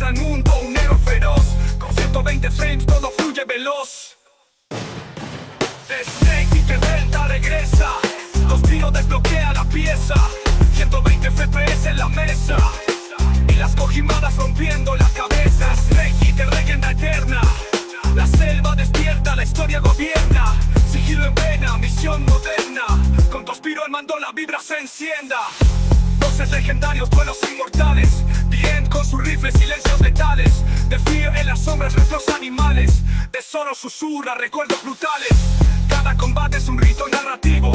contra el mundo, un héroe feroz. Con 120 frames todo fluye veloz. Snake y que Delta regresa. Dos tiros desbloquea la pieza. 120 FPS en la mesa. Y las cojimadas rompiendo la cabeza. Snake y que leyenda eterna. La selva despierta, la historia gobierna. Sigilo en vena, misión moderna. Con Tospiro al mando la vibra se encienda. Voces legendarios, duelos inmortales. Bien con sus rifles, silencios letales. De Fear en las sombras, reflos animales. Tesoro susurra, recuerdos brutales. Cada combate es un rito narrativo.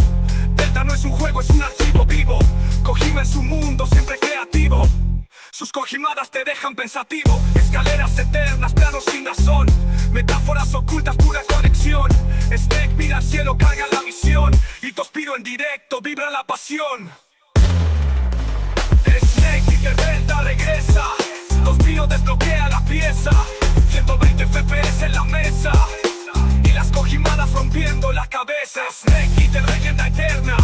Delta no es un juego, es un archivo vivo. Kojima en su mundo, siempre creativo. Sus cojimadas te dejan pensativo. Escaleras eternas, planos sin razón. Metáforas ocultas, pura conexión. Snake mira al cielo, carga la misión. Y Tospiro en directo, vibra la pasión. Snake y que Delta regresa. Tospiro desbloquea la pieza. 120 FPS en la mesa. Y las cojimadas rompiendo la cabeza. Snake y de leyenda eterna.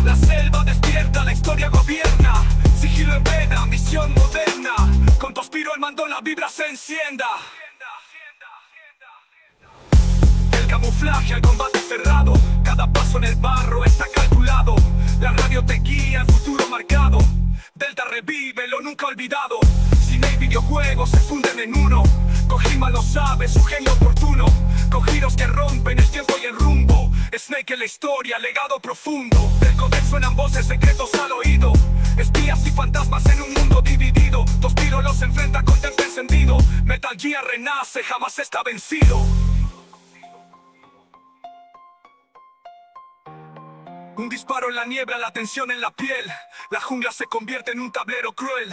La selva despierta, la historia gobierna. Sigilo en vena, misión moderna. Con Tospiro al mando la vibra se encienda. El camuflaje al combate cerrado. Cada paso en el barro está calculado. La radio te guía, el futuro marcado. Delta revive lo nunca olvidado. Cine y videojuegos se funden en uno. Kojima lo sabe, su genio oportuno. Con giros que rompen el tiempo y el rumbo. Snake en la historia, legado profundo. Del codec suenan voces, secretos al oído. Espías y fantasmas en un mundo dividido. Tospiro los enfrenta con temple encendido. Metal Gear renace, jamás está vencido. Un disparo en la niebla, la tensión en la piel. La jungla se convierte en un tablero cruel.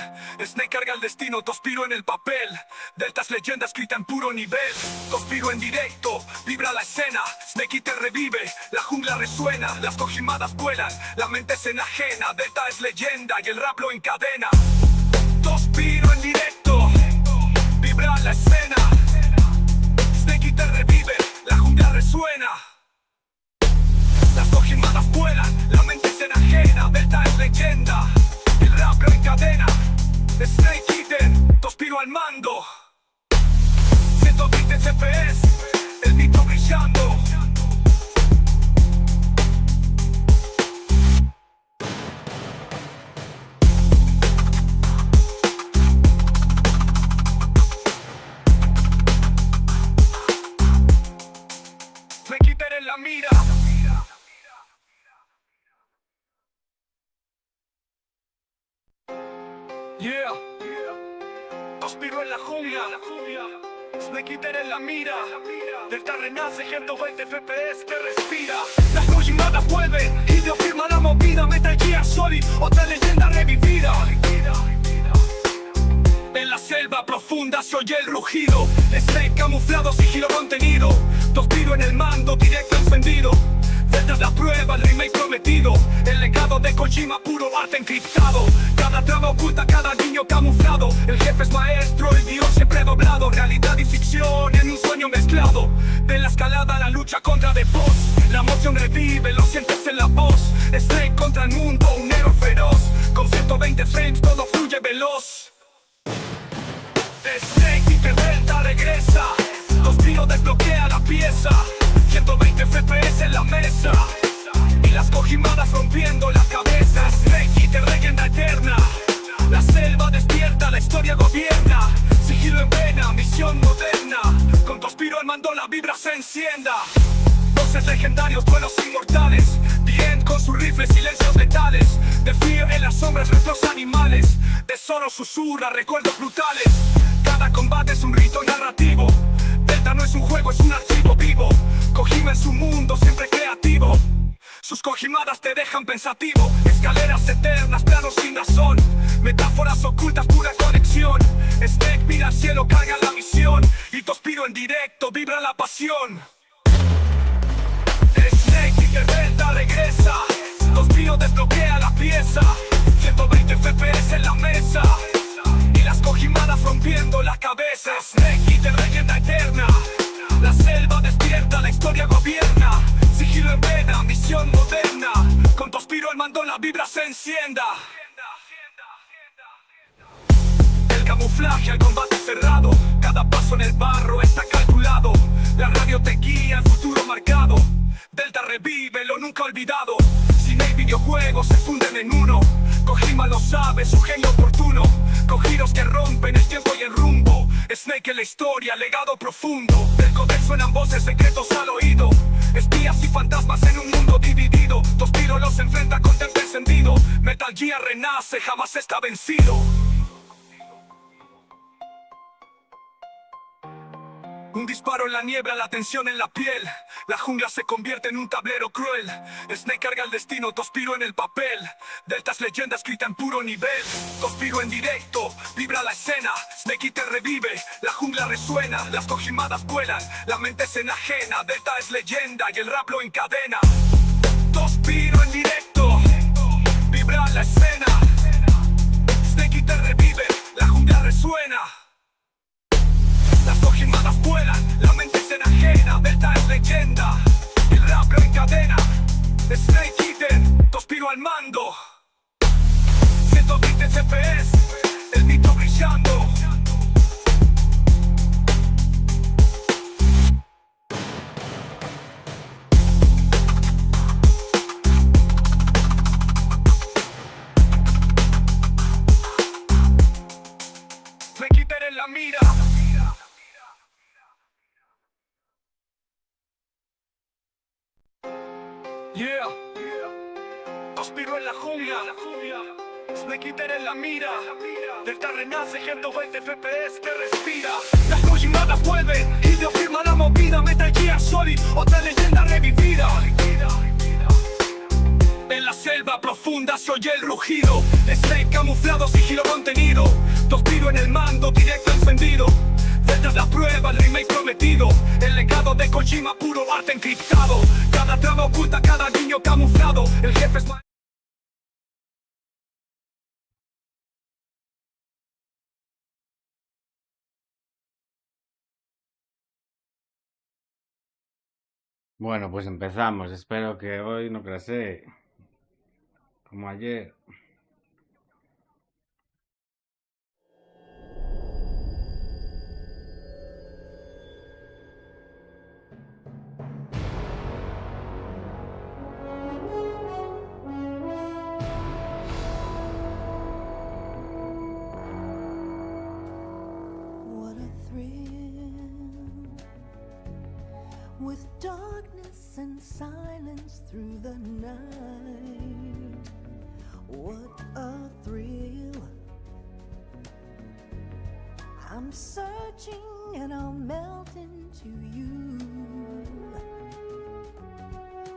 Snake carga el destino, Tospiro en el papel. Delta es leyenda escrita en puro nivel. Tospiro en directo, vibra la escena. Snake y te revive, la jungla resuena. Las cojimadas vuelan, la mente es enajena. Delta es leyenda y el rap lo encadena. Tospiro en directo, vibra la escena. Snake y te revive, la jungla resuena. Las cojimadas vuelan, la mente es enajena. Delta es leyenda, el rap lo encadena. Snake Eater, Tospiro al mando. 120 FPS, el mito brillando. Snake Eater en la mira. Yeah, Tospiro en la jungla. Snake Eater en la mira. Delta renace, 120 FPS que respira. Las cojimadas vuelven y te afirma la movida. Metal Gear Solid, otra leyenda revivida. En la selva profunda se oye el rugido. Snake camuflado, sigilo contenido. Tospiro en el mando, directo encendido. Delta es la prueba, el remake prometido. El legado de Kojima, puro arte encriptado. Cada trama oculta, cada niño camuflado. El jefe es maestro, el guión siempre doblado. Realidad y ficción en un sueño mezclado. De la escalada a la lucha contra The Boss. La emoción revive, lo sientes en la voz. Snake contra el mundo, un héroe feroz. Con 120 frames todo fluye veloz. Snake y que Delta regresa. Tospiro desbloquea la pieza. 120 FPS en la mesa. Y las cojimadas rompiendo la cabeza. Snake y te leyenda eterna. La selva despierta, la historia gobierna. Sigilo en vena, misión moderna. Con Tospiro al mando la vibra se encienda. Voces legendarios, duelos inmortales. Bien con sus rifles, silencios letales. De Fear en las sombras, reflos animales. Tesoro susurra, recuerdos brutales. Cada combate es un rito narrativo. Delta no es un juego, es un archivo vivo. Kojima en su mundo, siempre creativo. Sus cojimadas te dejan pensativo. Escaleras eternas, planos sin razón. Metáforas ocultas, pura conexión. Snake mira al cielo, carga la misión. Y Tospiro en directo, vibra la pasión. Snake y que Delta regresa. Tospiro desbloquea la pieza. 120 FPS en la mesa. Y las cojimadas rompiendo la cabeza. Snake y de leyenda eterna. La selva despierta, la historia gobierna. Sigilo en vena, misión moderna. Con Tospiro al mando la vibra se encienda. El camuflaje al combate cerrado, cada paso en el barro está calculado. La radio te guía, el futuro marcado. Delta revive lo nunca olvidado. Cine y videojuegos se funden en uno. Kojima lo sabe, su genio oportuno. Con giros que rompen el tiempo y el rumbo. Snake en la historia, legado profundo. Del códex suenan voces, secretos al oído. Espías y fantasmas en un mundo dividido. Dos tiros los enfrenta con temple encendido. Metal Gear renace, jamás está vencido. Un disparo en la niebla, la tensión en la piel. La jungla se convierte en un tablero cruel. Snake carga el destino, Tospiro en el papel. Delta es leyenda escrita en puro nivel. Tospiro en directo, vibra la escena. Snake te revive, la jungla resuena. Las cojimadas vuelan, la mente es enajena. Delta es leyenda y el rap lo encadena. Tospiro en directo, vibra la escena. Snake te revive, la jungla resuena. Las cojimadas vuelan, la mente es enajena. Delta es leyenda, el rap lo encadena. Snake Eater, Tospiro al mando. 120 FPS, el mito brillando. Snake Eater en la mira. Yeah, Tospiro en la jungla, Snake Eater en la mira. Delta renace, 120 FPS que respira. Las cojimadas vuelven y Dios firma la movida. Metal Gear Solid, otra leyenda revivida. En la selva profunda se oye el rugido. Snake camuflado, sigilo contenido. Tospiro en el mando, directo encendido. Delta es la prueba, el remake prometido. El legado de Kojima, puro arte encriptado. Cada trama oculta, cada niño camuflado. El jefe es Bueno, pues empezamos. Espero que hoy no crashe como ayer. with darkness and silence through the night. What a thrill. I'm searching and I'll melt into you.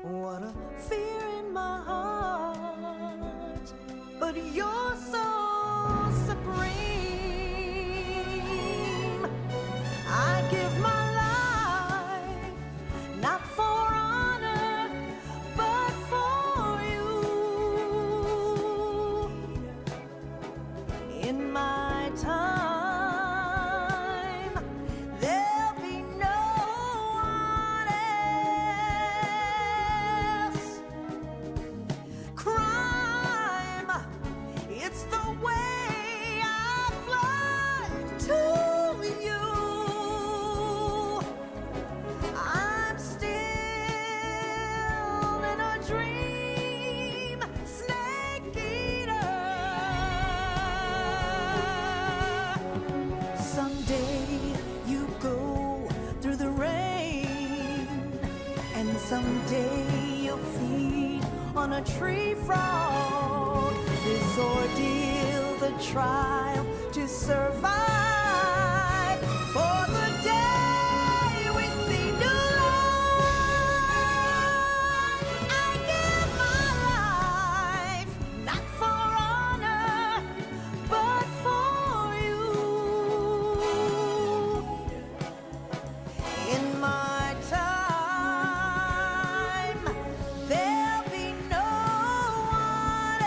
What a fear in my heart, but you're so supreme. I give my life, not for honor, but for you. In my time, there'll be no one else. Crime, it's the way I fly to you. I'm still in a dream, snake eater. Someday you go through the rain, and someday you'll feed on a tree frog. This ordeal, the trial to survive, for the day we see new light. I give my life, not for honor, but for you. In my time, there'll be no one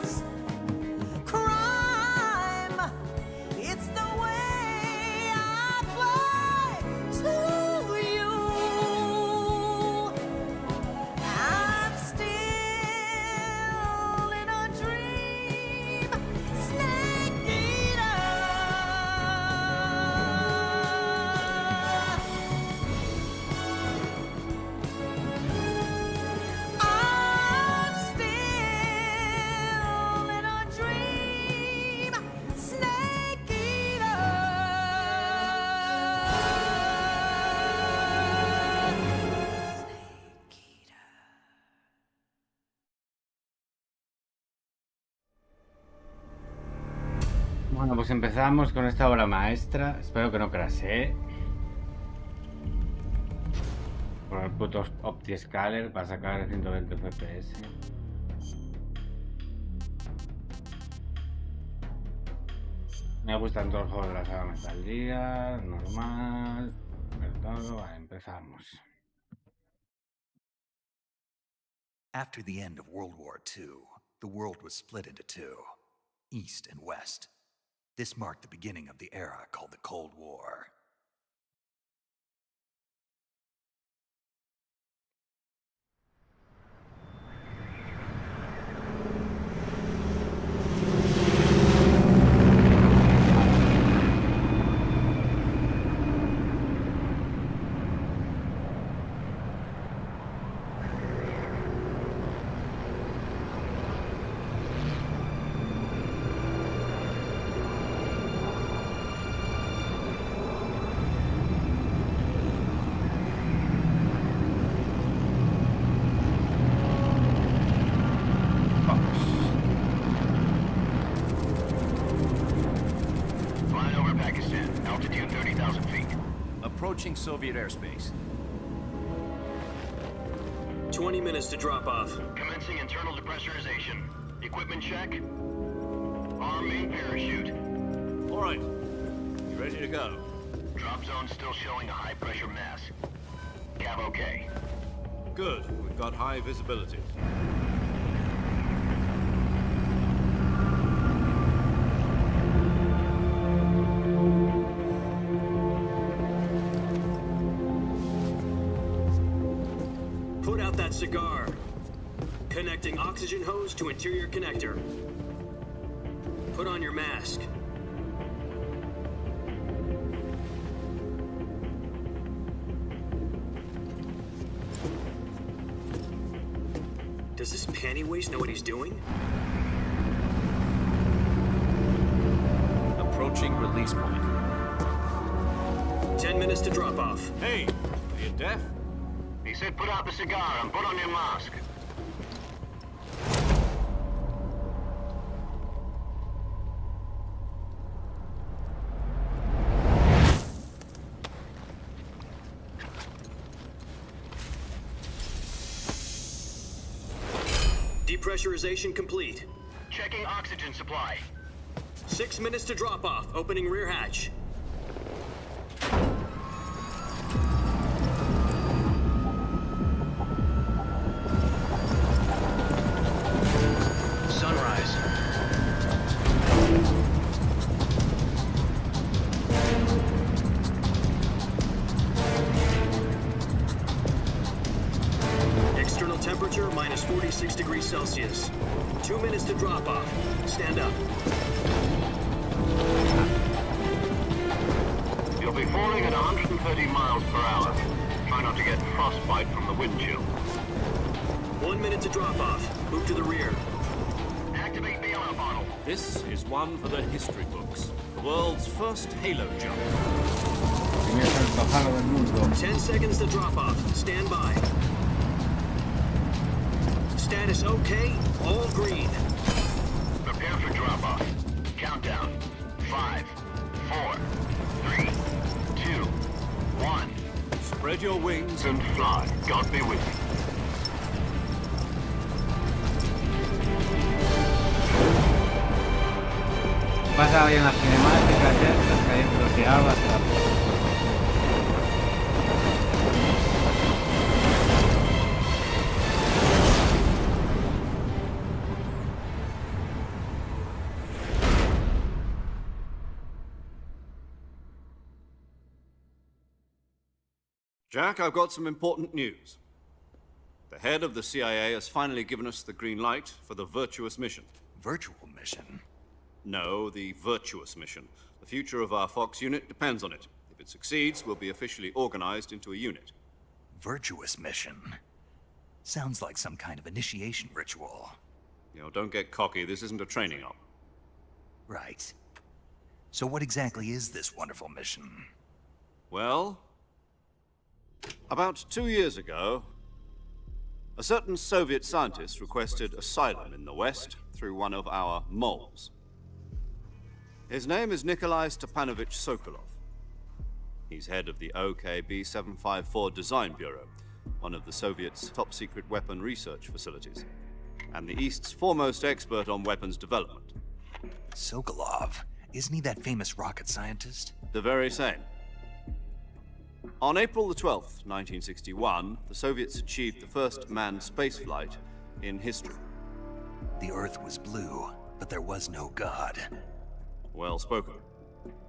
else. Bueno, pues empezamos con esta obra maestra. Espero que no crashe. Por el puto OptiScaler para sacar 120 FPS. Me gustan todos los juegos de la saga Metal Gear, normal, ver todo. Vale, empezamos. After the end of World War II, the world was split into two, East and West. This marked the beginning of the era called the Cold War. Flying over Pakistan, altitude 30,000 feet. Approaching Soviet airspace. 20 minutes to drop off. Commencing internal depressurization. Equipment check. Arm main parachute. All right. You ready to go? Drop zone still showing a high pressure mass. Cav okay. Good. We've got high visibility. Put out that cigar. Connecting oxygen hose to interior connector. Put on your mask. Does this panty waste know what he's doing? Approaching release point. 10 minutes to drop off. Hey, are you deaf? He said put out the cigar and put on your mask. Depressurization complete. Checking oxygen supply. 6 minutes to drop off. Opening rear hatch. Sunrise. External temperature minus 46 degrees Celsius. 2 minutes to drop off. Stand up. You'll be falling at 130 miles per hour. Try not to get frostbite from the wind chill. 1 minute to drop off. Move to the rear. Activate the alarm bottle. This is one for the history books. The world's first halo jump. Comienza el pájaro del mundo. 10 seconds to drop off. Stand by. Status okay. All green. Prepare for drop-off. Countdown. 5, 4, 3, 2, 1. Spread your wings And fly. God be with you. Pasa bien las cinemáticas estas que hay bloqueado hasta. Jack, I've got some important news. The head of the CIA has finally given us the green light for the virtuous mission. Virtual mission? No, the virtuous mission. The future of our Fox unit depends on it. If it succeeds, we'll be officially organized into a unit. Virtuous mission? Sounds like some kind of initiation ritual. You know, don't get cocky. This isn't a training op. Right. So what exactly is this wonderful mission? Well, about 2 years ago, a certain Soviet scientist requested asylum in the West through one of our moles. His name is Nikolai Stepanovich Sokolov. He's head of the OKB 754 Design Bureau, one of the Soviets' top-secret weapon research facilities, and the East's foremost expert on weapons development. Sokolov? Isn't he that famous rocket scientist? The very same. On April the 12th, 1961, the Soviets achieved the first manned spaceflight in history. The Earth was blue, but there was no God. Well spoken.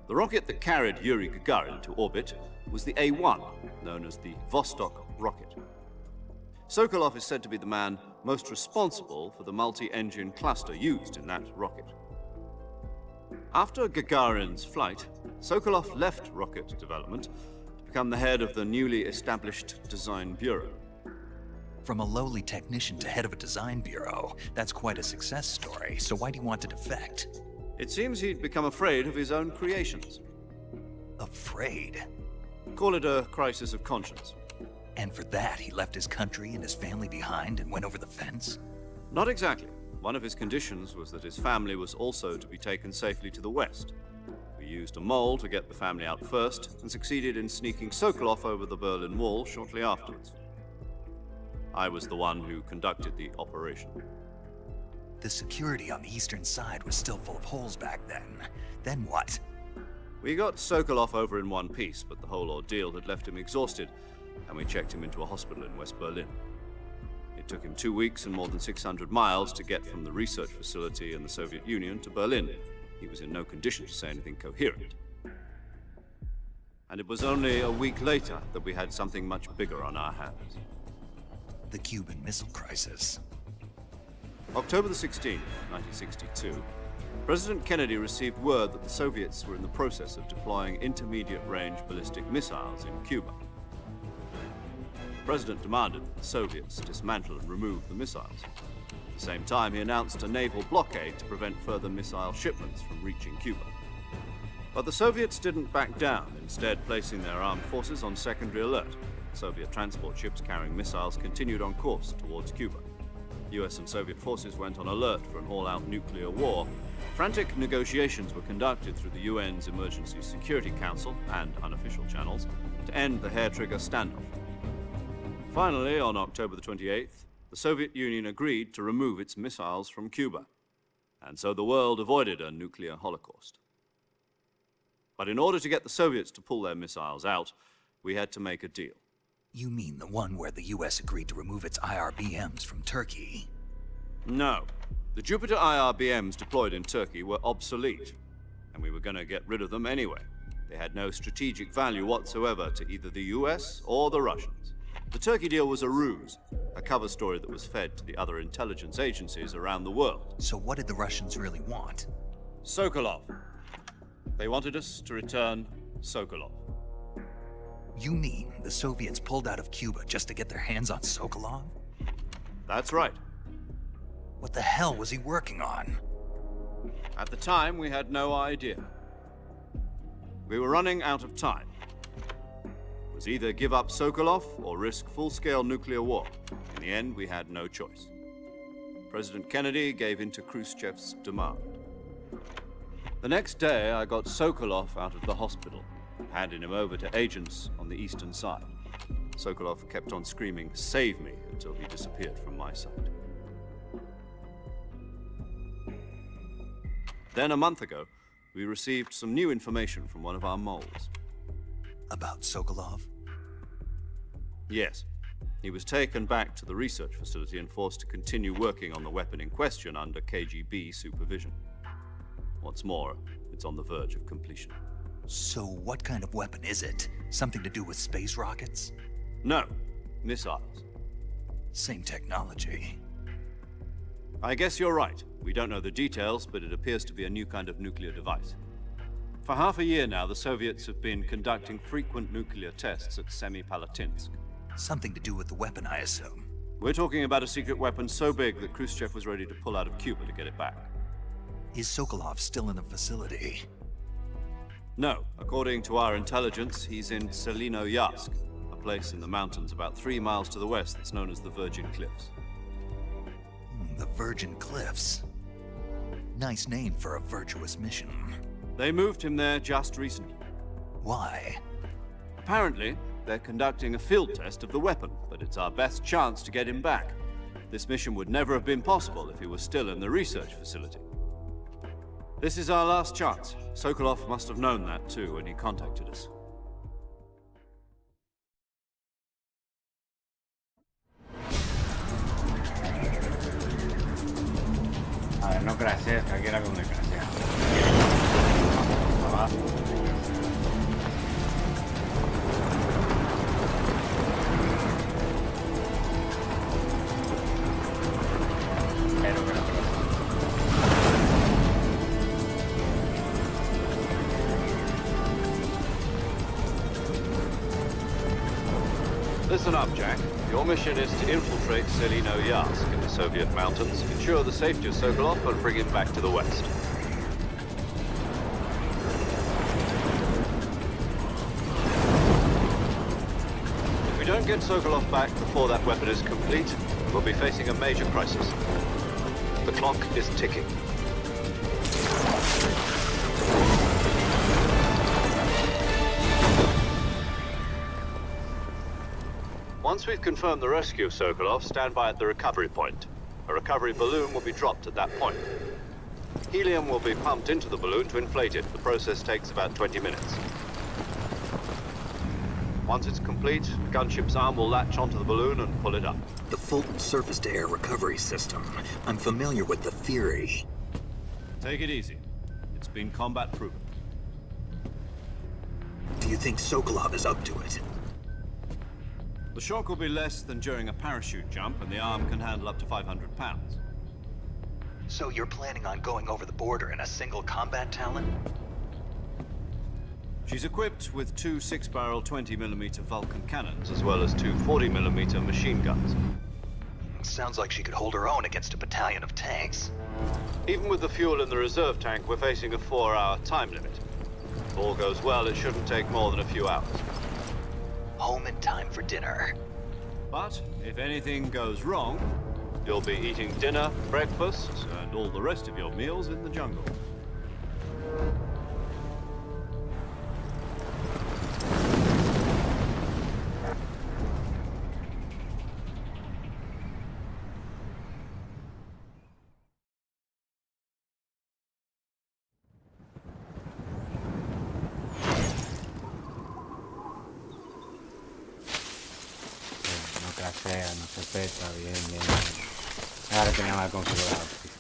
The rocket that carried Yuri Gagarin to orbit was the A-1, known as the Vostok rocket. Sokolov is said to be the man most responsible for the multi-engine cluster used in that rocket. After Gagarin's flight, Sokolov left rocket development to become the head of the newly established Design Bureau. From a lowly technician to head of a design bureau, that's quite a success story, so why'd he want to defect? It seems he'd become afraid of his own creations. Afraid? Call it a crisis of conscience. And for that, he left his country and his family behind and went over the fence? Not exactly. One of his conditions was that his family was also to be taken safely to the west. We used a mole to get the family out first and succeeded in sneaking Sokolov over the Berlin Wall shortly afterwards. I was the one who conducted the operation. The security on the eastern side was still full of holes back then. Then what? We got Sokolov over in one piece, but the whole ordeal had left him exhausted, and we checked him into a hospital in West Berlin. It took him 2 weeks and more than 600 miles to get from the research facility in the Soviet Union to Berlin. He was in no condition to say anything coherent. And it was only a week later that we had something much bigger on our hands. The Cuban Missile Crisis. October the 16th, 1962, President Kennedy received word that the Soviets were in the process of deploying intermediate-range ballistic missiles in Cuba. The President demanded that the Soviets dismantle and remove the missiles. At the same time, he announced a naval blockade to prevent further missile shipments from reaching Cuba. But the Soviets didn't back down, instead placing their armed forces on secondary alert. Soviet transport ships carrying missiles continued on course towards Cuba. US and Soviet forces went on alert for an all-out nuclear war. Frantic negotiations were conducted through the UN's Emergency Security Council and unofficial channels to end the hair-trigger standoff. Finally, on October the 28th, the Soviet Union agreed to remove its missiles from Cuba, and so the world avoided a nuclear holocaust. But in order to get the Soviets to pull their missiles out, we had to make a deal. You mean the one where the US agreed to remove its IRBMs from Turkey? No. The Jupiter IRBMs deployed in Turkey were obsolete, and we were going to get rid of them anyway. They had no strategic value whatsoever to either the US or the Russians. The Turkey deal was a ruse, a cover story that was fed to the other intelligence agencies around the world. So what did the Russians really want? Sokolov. They wanted us to return Sokolov. You mean the Soviets pulled out of Cuba just to get their hands on Sokolov? That's right. What the hell was he working on? At the time, we had no idea. We were running out of time. It was either give up Sokolov or risk full-scale nuclear war. In the end, we had no choice. President Kennedy gave in to Khrushchev's demand. The next day, I got Sokolov out of the hospital, handing him over to agents on the eastern side. Sokolov kept on screaming, "Save me," until he disappeared from my sight. Then a month ago, we received some new information from one of our moles. About Sokolov? Yes. He was taken back to the research facility and forced to continue working on the weapon in question under KGB supervision. What's more, it's on the verge of completion. So what kind of weapon is it? Something to do with space rockets? No, missiles. Same technology. I guess you're right. We don't know the details, but it appears to be a new kind of nuclear device. For half a year now, the Soviets have been conducting frequent nuclear tests at Semipalatinsk. Something to do with the weapon, I assume. We're talking about a secret weapon so big that Khrushchev was ready to pull out of Cuba to get it back. Is Sokolov still in the facility? No. According to our intelligence, he's in Selinoyarsk, a place in the mountains about 3 miles to the west that's known as the Virgin Cliffs. The Virgin Cliffs. Nice name for a virtuous mission. They moved him there just recently. Why? Apparently, they're conducting a field test of the weapon, but it's our best chance to get him back. This mission would never have been possible if he was still in the research facility. This is our last chance. Sokolov must have known that too when he contacted us. A ver, no crashees, que aquí era donde crashea. Abajo. Pero que no crashee. Listen up, Jack. Your mission is to infiltrate Selino Yask in the Soviet mountains, ensure the safety of Sokolov, and bring him back to the West. If we don't get Sokolov back before that weapon is complete, we'll be facing a major crisis. The clock is ticking. Once we've confirmed the rescue of Sokolov, stand by at the recovery point. A recovery balloon will be dropped at that point. Helium will be pumped into the balloon to inflate it. The process takes about 20 minutes. Once it's complete, the gunship's arm will latch onto the balloon and pull it up. The Fulton surface-to-air recovery system. I'm familiar with the theory. Take it easy. It's been combat proven. Do you think Sokolov is up to it? The shock will be less than during a parachute jump, and the arm can handle up to 500 pounds. So you're planning on going over the border in a single combat Talon? She's equipped with two 6-barrel 20mm Vulcan cannons, as well as two 40mm machine guns. Sounds like she could hold her own against a battalion of tanks. Even with the fuel in the reserve tank, we're facing a 4-hour time limit. If all goes well, it shouldn't take more than a few hours. Home in time for dinner. But if anything goes wrong, you'll be eating dinner, breakfast, and all the rest of your meals in the jungle. No se peta, bien, bien, bien. Ahora tenía mal configurado fiscal.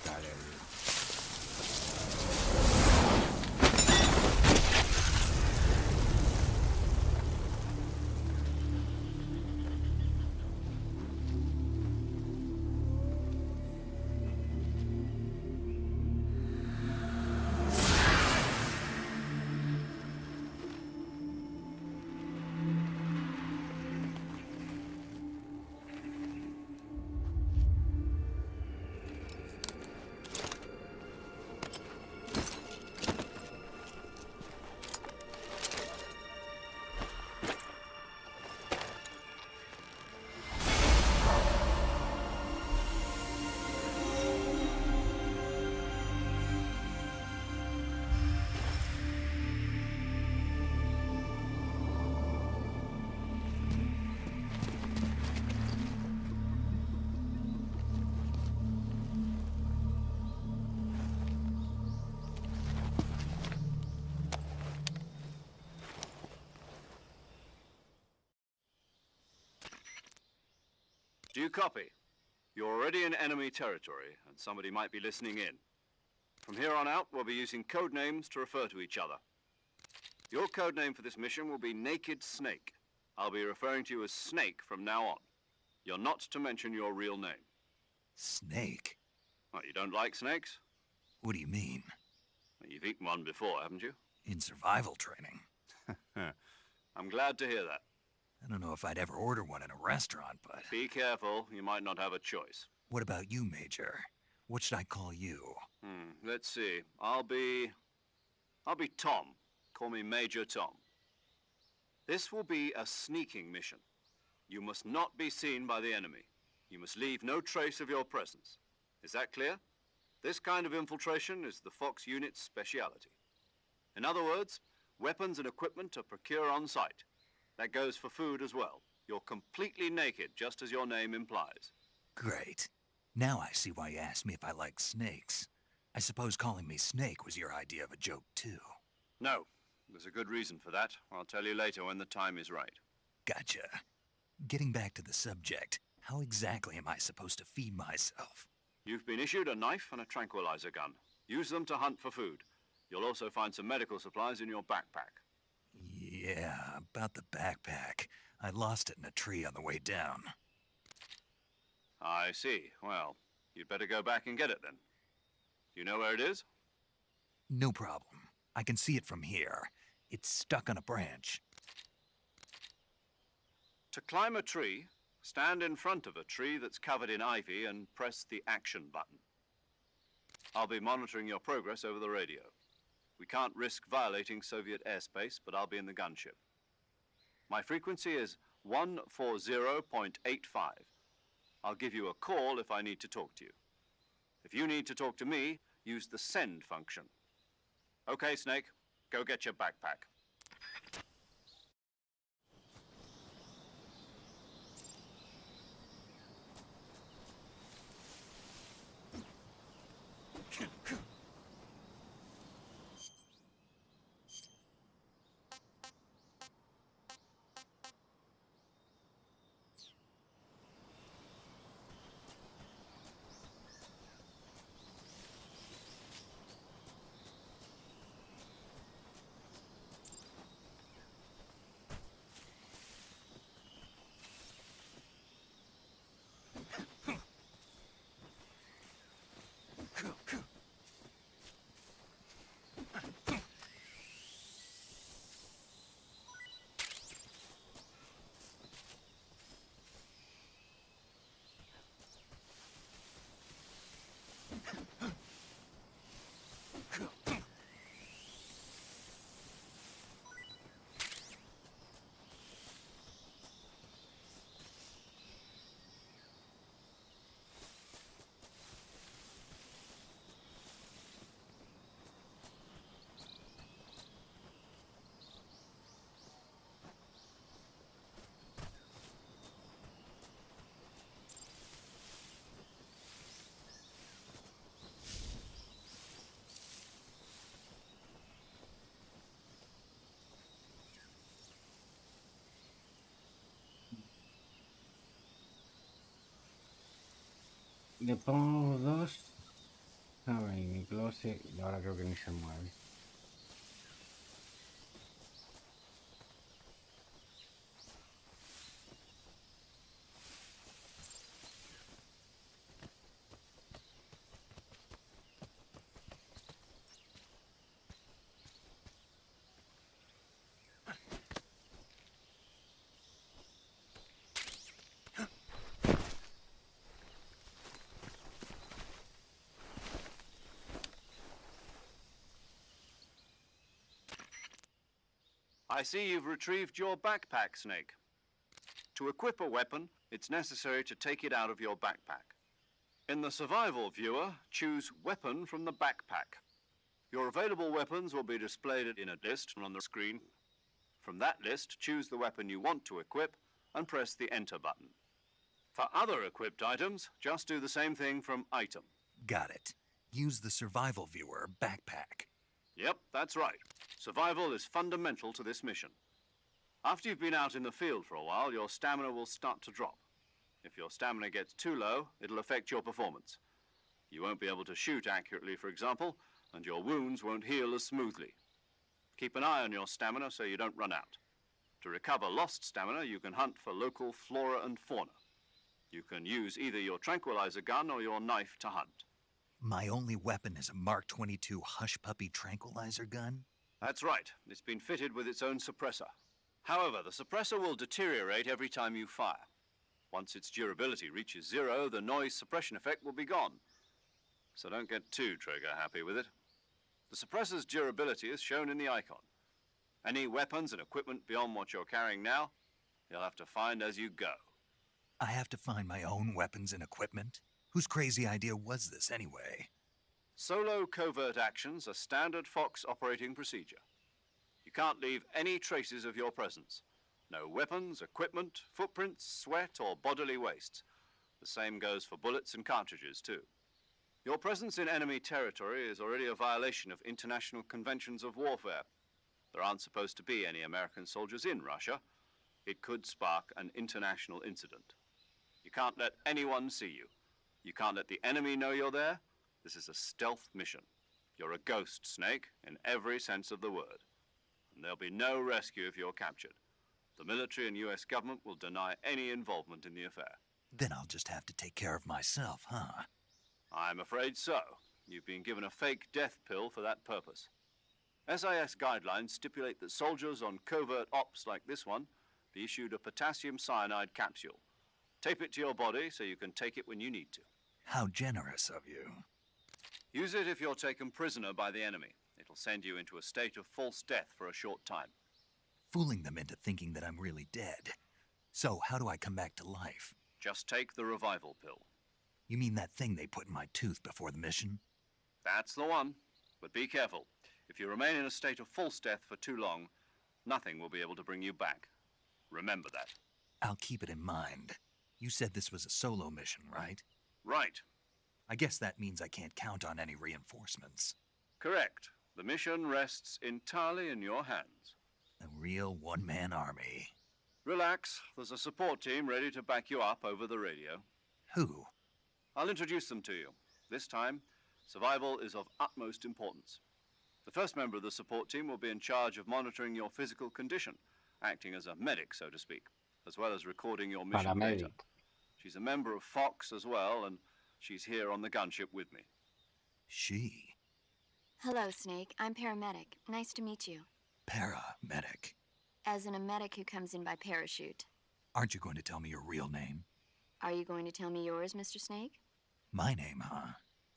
Do you copy? You're already in enemy territory, and somebody might be listening in. From here on out, we'll be using code names to refer to each other. Your code name for this mission will be Naked Snake. I'll be referring to you as Snake from now on. You're not to mention your real name. Snake? What, you don't like snakes? What do you mean? Well, you've eaten one before, haven't you? In survival training. I'm glad to hear that. I don't know if I'd ever order one in a restaurant, but... Be careful, you might not have a choice. What about you, Major? What should I call you? Let's see. I'll be Tom. Call me Major Tom. This will be a sneaking mission. You must not be seen by the enemy. You must leave no trace of your presence. Is that clear? This kind of infiltration is the Fox unit's speciality. In other words, weapons and equipment are procured on site. That goes for food as well. You're completely naked, just as your name implies. Great. Now I see why you asked me if I like snakes. I suppose calling me Snake was your idea of a joke, too. No, there's a good reason for that. I'll tell you later when the time is right. Gotcha. Getting back to the subject, how exactly am I supposed to feed myself? You've been issued a knife and a tranquilizer gun. Use them to hunt for food. You'll also find some medical supplies in your backpack. Yeah, about the backpack. I lost it in a tree on the way down. I see. Well, you'd better go back and get it then. You know where it is? No problem. I can see it from here. It's stuck on a branch. To climb a tree, stand in front of a tree that's covered in ivy and press the action button. I'll be monitoring your progress over the radio. We can't risk violating Soviet airspace, but I'll be in the gunship. My frequency is 140.85. I'll give you a call if I need to talk to you. If you need to talk to me, use the send function. Okay, Snake, go get your backpack. Le pongo dos. A ver, mi closet. Y ahora creo que ni se mueve. I see you've retrieved your backpack, Snake. To equip a weapon, it's necessary to take it out of your backpack. In the survival viewer, choose Weapon from the backpack. Your available weapons will be displayed in a list on the screen. From that list, choose the weapon you want to equip and press the Enter button. For other equipped items, just do the same thing from Item. Got it. Use the survival viewer backpack. Yep, that's right. Survival is fundamental to this mission. After you've been out in the field for a while, your stamina will start to drop. If your stamina gets too low, it'll affect your performance. You won't be able to shoot accurately, for example, and your wounds won't heal as smoothly. Keep an eye on your stamina so you don't run out. To recover lost stamina, you can hunt for local flora and fauna. You can use either your tranquilizer gun or your knife to hunt. My only weapon is a Mark 22 Hush Puppy tranquilizer gun? That's right. It's been fitted with its own suppressor. However, the suppressor will deteriorate every time you fire. Once its durability reaches 0, the noise suppression effect will be gone. So don't get too trigger-happy with it. The suppressor's durability is shown in the icon. Any weapons and equipment beyond what you're carrying now, you'll have to find as you go. I have to find my own weapons and equipment? Whose crazy idea was this, anyway? Solo covert actions are standard Fox operating procedure. You can't leave any traces of your presence. No weapons, equipment, footprints, sweat, or bodily waste. The same goes for bullets and cartridges, too. Your presence in enemy territory is already a violation of international conventions of warfare. There aren't supposed to be any American soldiers in Russia. It could spark an international incident. You can't let anyone see you. You can't let the enemy know you're there. This is a stealth mission. You're a ghost, Snake, in every sense of the word. And there'll be no rescue if you're captured. The military and US government will deny any involvement in the affair. Then I'll just have to take care of myself, huh? I'm afraid so. You've been given a fake death pill for that purpose. SIS guidelines stipulate that soldiers on covert ops like this one be issued a potassium cyanide capsule. Tape it to your body so you can take it when you need to. How generous of you. Use it if you're taken prisoner by the enemy. It'll send you into a state of false death for a short time. Fooling them into thinking that I'm really dead. So, how do I come back to life? Just take the revival pill. You mean that thing they put in my tooth before the mission? That's the one. But be careful. If you remain in a state of false death for too long, nothing will be able to bring you back. Remember that. I'll keep it in mind. You said this was a solo mission, right? Right. I guess that means I can't count on any reinforcements. Correct. The mission rests entirely in your hands. A real one-man army. Relax. There's a support team ready to back you up over the radio. Who? I'll introduce them to you. This time, survival is of utmost importance. The first member of the support team will be in charge of monitoring your physical condition, acting as a medic, so to speak, as well as recording your mission data. She's a member of Fox as well, and she's here on the gunship with me. She? Hello, Snake. I'm paramedic. Nice to meet you. Paramedic. As in a medic who comes in by parachute. Aren't you going to tell me your real name? Are you going to tell me yours, Mr. Snake? My name, huh?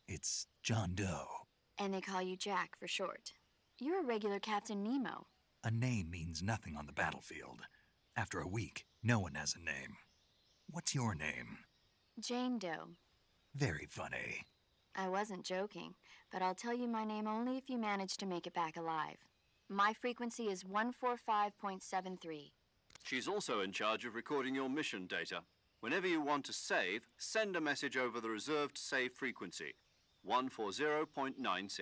It's John Doe. And they call you Jack for short. You're a regular Captain Nemo. A name means nothing on the battlefield. After a week, no one has a name. What's your name? Jane Doe. Very funny. I wasn't joking, but I'll tell you my name only if you manage to make it back alive. My frequency is 145.73. She's also in charge of recording your mission data. Whenever you want to save, send a message over the reserved save frequency, 140.96.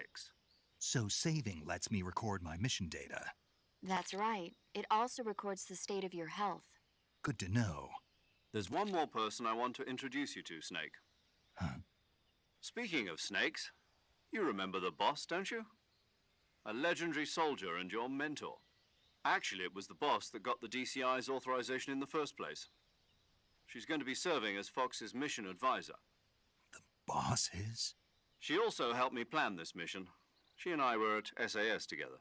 So saving lets me record my mission data. That's right. It also records the state of your health. Good to know. There's one more person I want to introduce you to, Snake. Huh? Speaking of snakes, you remember the boss, don't you? A legendary soldier and your mentor. Actually, it was the boss that got the DCI's authorization in the first place. She's going to be serving as Fox's mission advisor. The boss is? She also helped me plan this mission. She and I were at SAS together.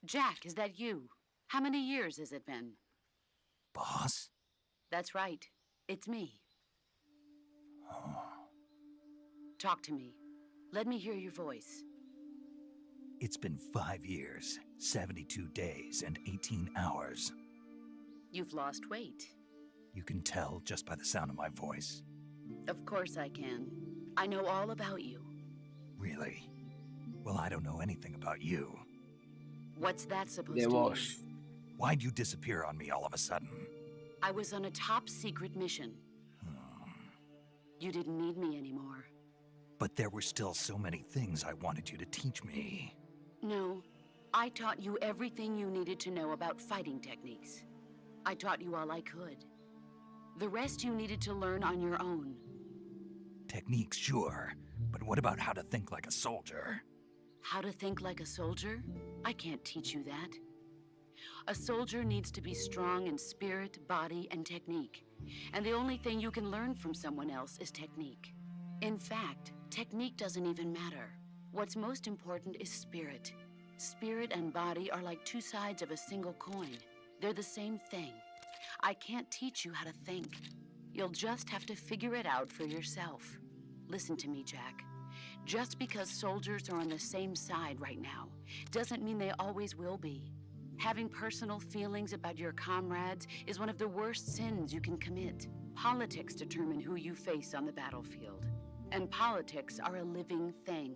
Jack, is that you? How many years has it been? Boss? That's right. It's me. Oh. Talk to me. Let me hear your voice. It's been 5 years, 72 days, and 18 hours. You've lost weight. You can tell just by the sound of my voice. Of course I can. I know all about you. Really? Well, I don't know anything about you. What's that supposed to mean? Why'd you disappear on me all of a sudden? I was on a top secret mission. You didn't need me anymore. But there were still so many things I wanted you to teach me. No, I taught you everything you needed to know about fighting techniques. I taught you all I could. The rest you needed to learn on your own. Techniques, sure. But what about how to think like a soldier? How to think like a soldier? I can't teach you that. A soldier needs to be strong in spirit, body, and technique. And the only thing you can learn from someone else is technique. In fact, technique doesn't even matter. What's most important is spirit. Spirit and body are like two sides of a single coin. They're the same thing. I can't teach you how to think. You'll just have to figure it out for yourself. Listen to me, Jack. Just because soldiers are on the same side right now doesn't mean they always will be. Having personal feelings about your comrades is one of the worst sins you can commit. Politics determine who you face on the battlefield. And politics are a living thing.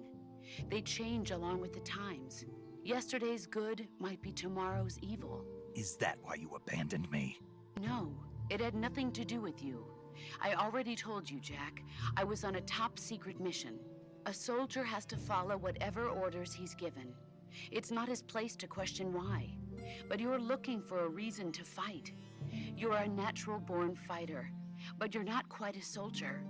They change along with the times. Yesterday's good might be tomorrow's evil. Is that why you abandoned me? No, it had nothing to do with you. I already told you, Jack. I was on a top-secret mission. A soldier has to follow whatever orders he's given. It's not his place to question why. But you're looking for a reason to fight. You're a natural-born fighter, but you're not quite a soldier.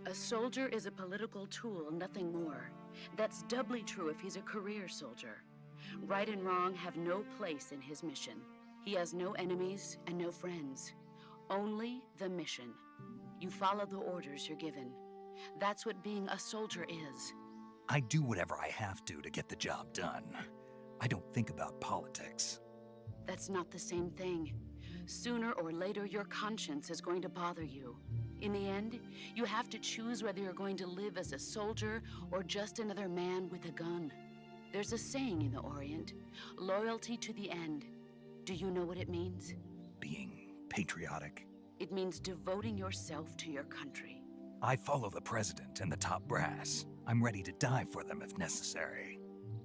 A soldier is a political tool, nothing more. That's doubly true if he's a career soldier. Right and wrong have no place in his mission. He has no enemies and no friends. Only the mission. You follow the orders you're given. That's what being a soldier is. I do whatever I have to get the job done. I don't think about politics. That's not the same thing. Sooner or later, your conscience is going to bother you. In the end, you have to choose whether you're going to live as a soldier or just another man with a gun. There's a saying in the Orient, loyalty to the end. Do you know what it means? Being patriotic. It means devoting yourself to your country. I follow the president and the top brass. I'm ready to die for them if necessary.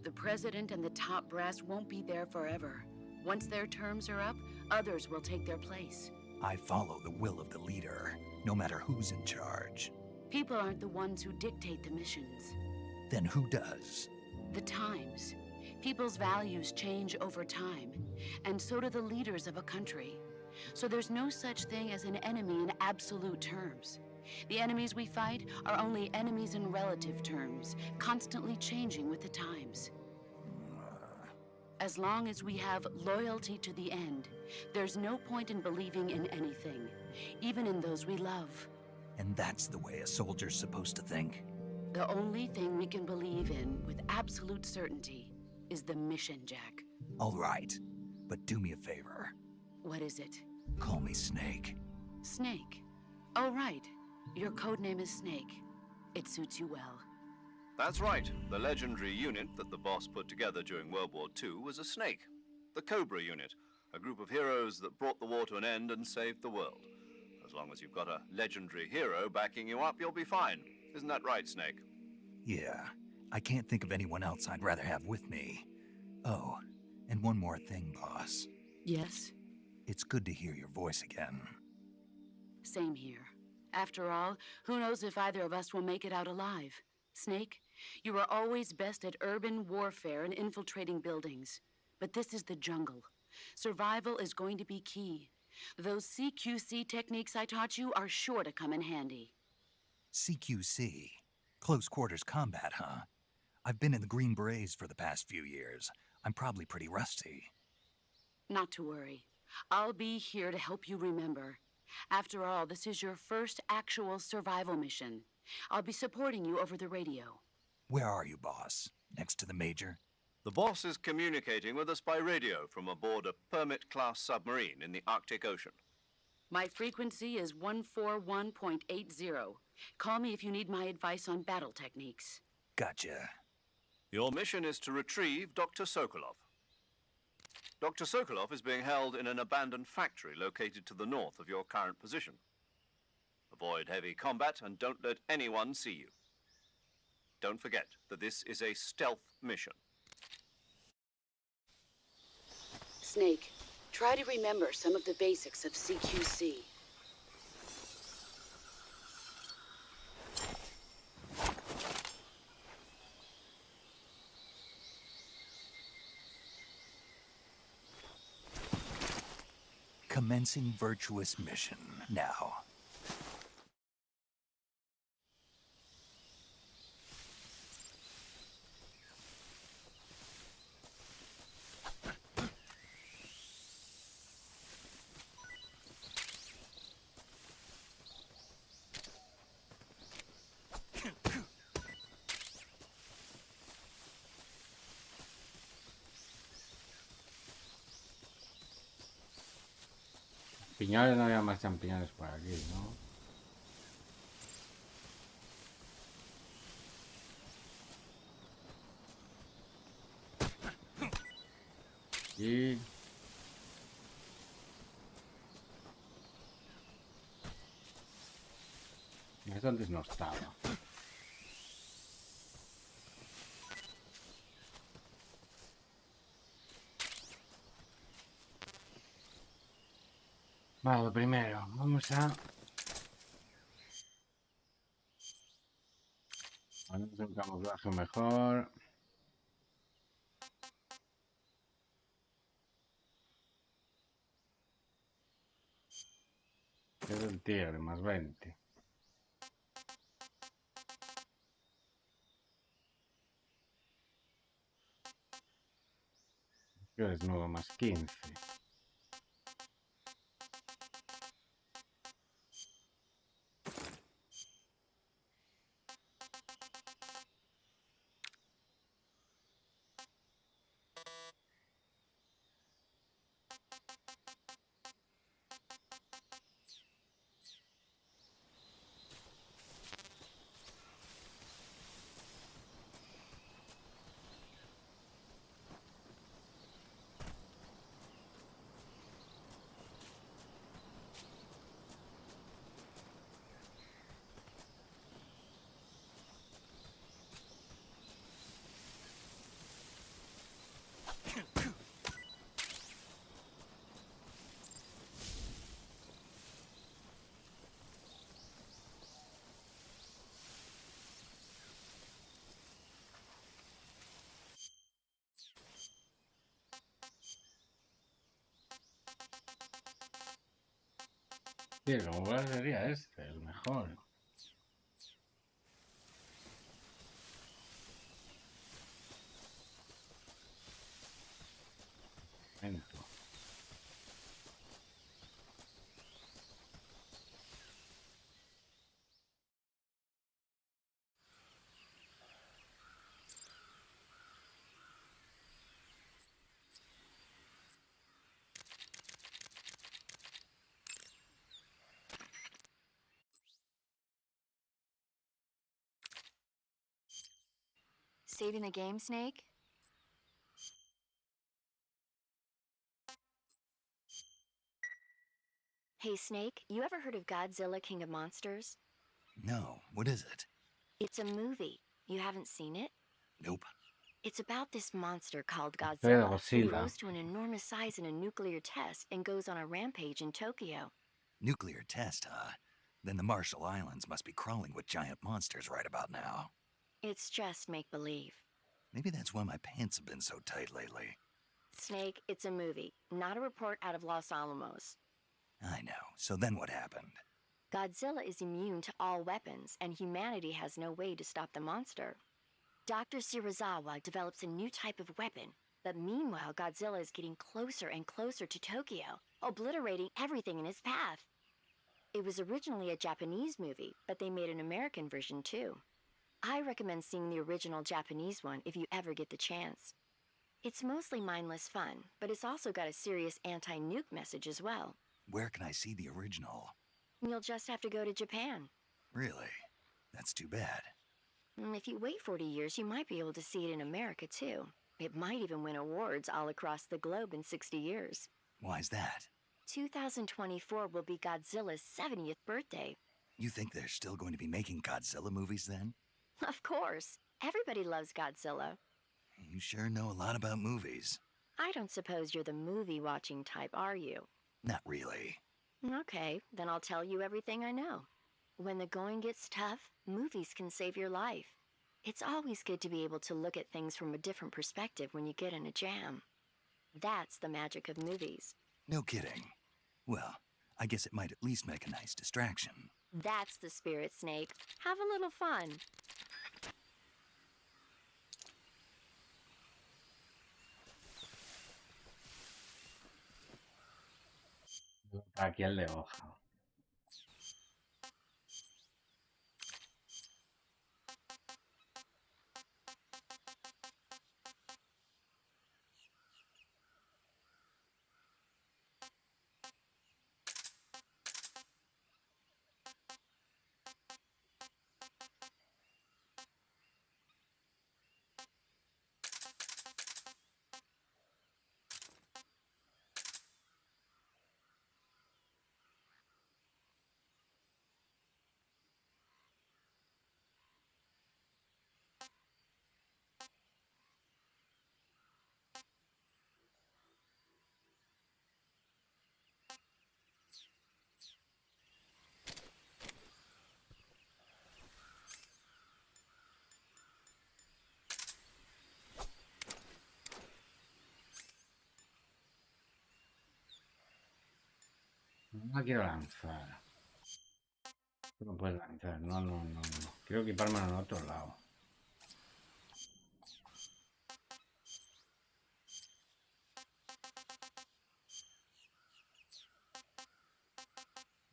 The president and the top brass won't be there forever. Once their terms are up, others will take their place. I follow the will of the leader, no matter who's in charge. People aren't the ones who dictate the missions. Then who does? The times. People's values change over time, and so do the leaders of a country. So there's no such thing as an enemy in absolute terms. The enemies we fight are only enemies in relative terms, constantly changing with the times. As long as we have loyalty to the end, there's no point in believing in anything, even in those we love. And that's the way a soldier's supposed to think? The only thing we can believe in with absolute certainty is the mission, Jack. All right, but do me a favor. What is it? Call me Snake. Snake? Oh, right. Your codename is Snake. It suits you well. That's right. The legendary unit that the boss put together during World War II was a snake. The Cobra unit, a group of heroes that brought the war to an end and saved the world. As long as you've got a legendary hero backing you up, you'll be fine. Isn't that right, Snake? Yeah. I can't think of anyone else I'd rather have with me. Oh, and one more thing, boss. Yes? It's good to hear your voice again. Same here. After all, who knows if either of us will make it out alive? Snake, you were always best at urban warfare and infiltrating buildings. But this is the jungle. Survival is going to be key. Those CQC techniques I taught you are sure to come in handy. CQC? Close quarters combat, huh? I've been in the Green Berets for the past few years. I'm probably pretty rusty. Not to worry. I'll be here to help you remember. After all, this is your first actual survival mission. I'll be supporting you over the radio. Where are you, boss? Next to the Major? The boss is communicating with us by radio from aboard a Permit-class submarine in the Arctic Ocean. My frequency is 141.80. Call me if you need my advice on battle techniques. Gotcha. Your mission is to retrieve Dr. Sokolov. Dr. Sokolov is being held in an abandoned factory located to the north of your current position. Avoid heavy combat and don't let anyone see you. Don't forget that this is a stealth mission. Snake, try to remember some of the basics of CQC. Commencing virtuous mission now. Piñales, no había más champiñones por aquí, ¿no? Y... Eso antes no estaba. Vale, lo primero, vamos a ponernos un camuflaje mejor. Es el tigre, más 20. Yo desnudo más 15. Sí, el camuflaje sería este, el mejor. Momento. Saving the game, Snake? Hey, Snake, you ever heard of Godzilla, King of Monsters? No, what is it? It's a movie. You haven't seen it? Nope. It's about this monster called Pero Godzilla, who Godzilla. grows to an enormous size in a nuclear test and goes on a rampage in Tokyo. Nuclear test, huh? Then the Marshall Islands must be crawling with giant monsters right about now. It's just make-believe. Maybe that's why my pants have been so tight lately. Snake, it's a movie, not a report out of Los Alamos. I know. So then what happened? Godzilla is immune to all weapons, and humanity has no way to stop the monster. Dr. Shirazawa develops a new type of weapon, but meanwhile, Godzilla is getting closer and closer to Tokyo, obliterating everything in his path. It was originally a Japanese movie, but they made an American version too. I recommend seeing the original Japanese one if you ever get the chance. It's mostly mindless fun, but it's also got a serious anti-nuke message as well. Where can I see the original? You'll just have to go to Japan. Really? That's too bad. If you wait 40 years, you might be able to see it in America too. It might even win awards all across the globe in 60 years. Why's that? 2024 will be Godzilla's 70th birthday. You think they're still going to be making Godzilla movies then? Of course. Everybody loves Godzilla. You sure know a lot about movies. I don't suppose you're the movie-watching type, are you? Not really. Okay, then I'll tell you everything I know. When the going gets tough, movies can save your life. It's always good to be able to look at things from a different perspective when you get in a jam. That's the magic of movies. No kidding. Well, I guess it might at least make a nice distraction. That's the spirit, Snake. Have a little fun. Aquí el de hoja. No quiero lanzar. Tú no puedes lanzar. No, no, no, no. Quiero equiparme en otro lado.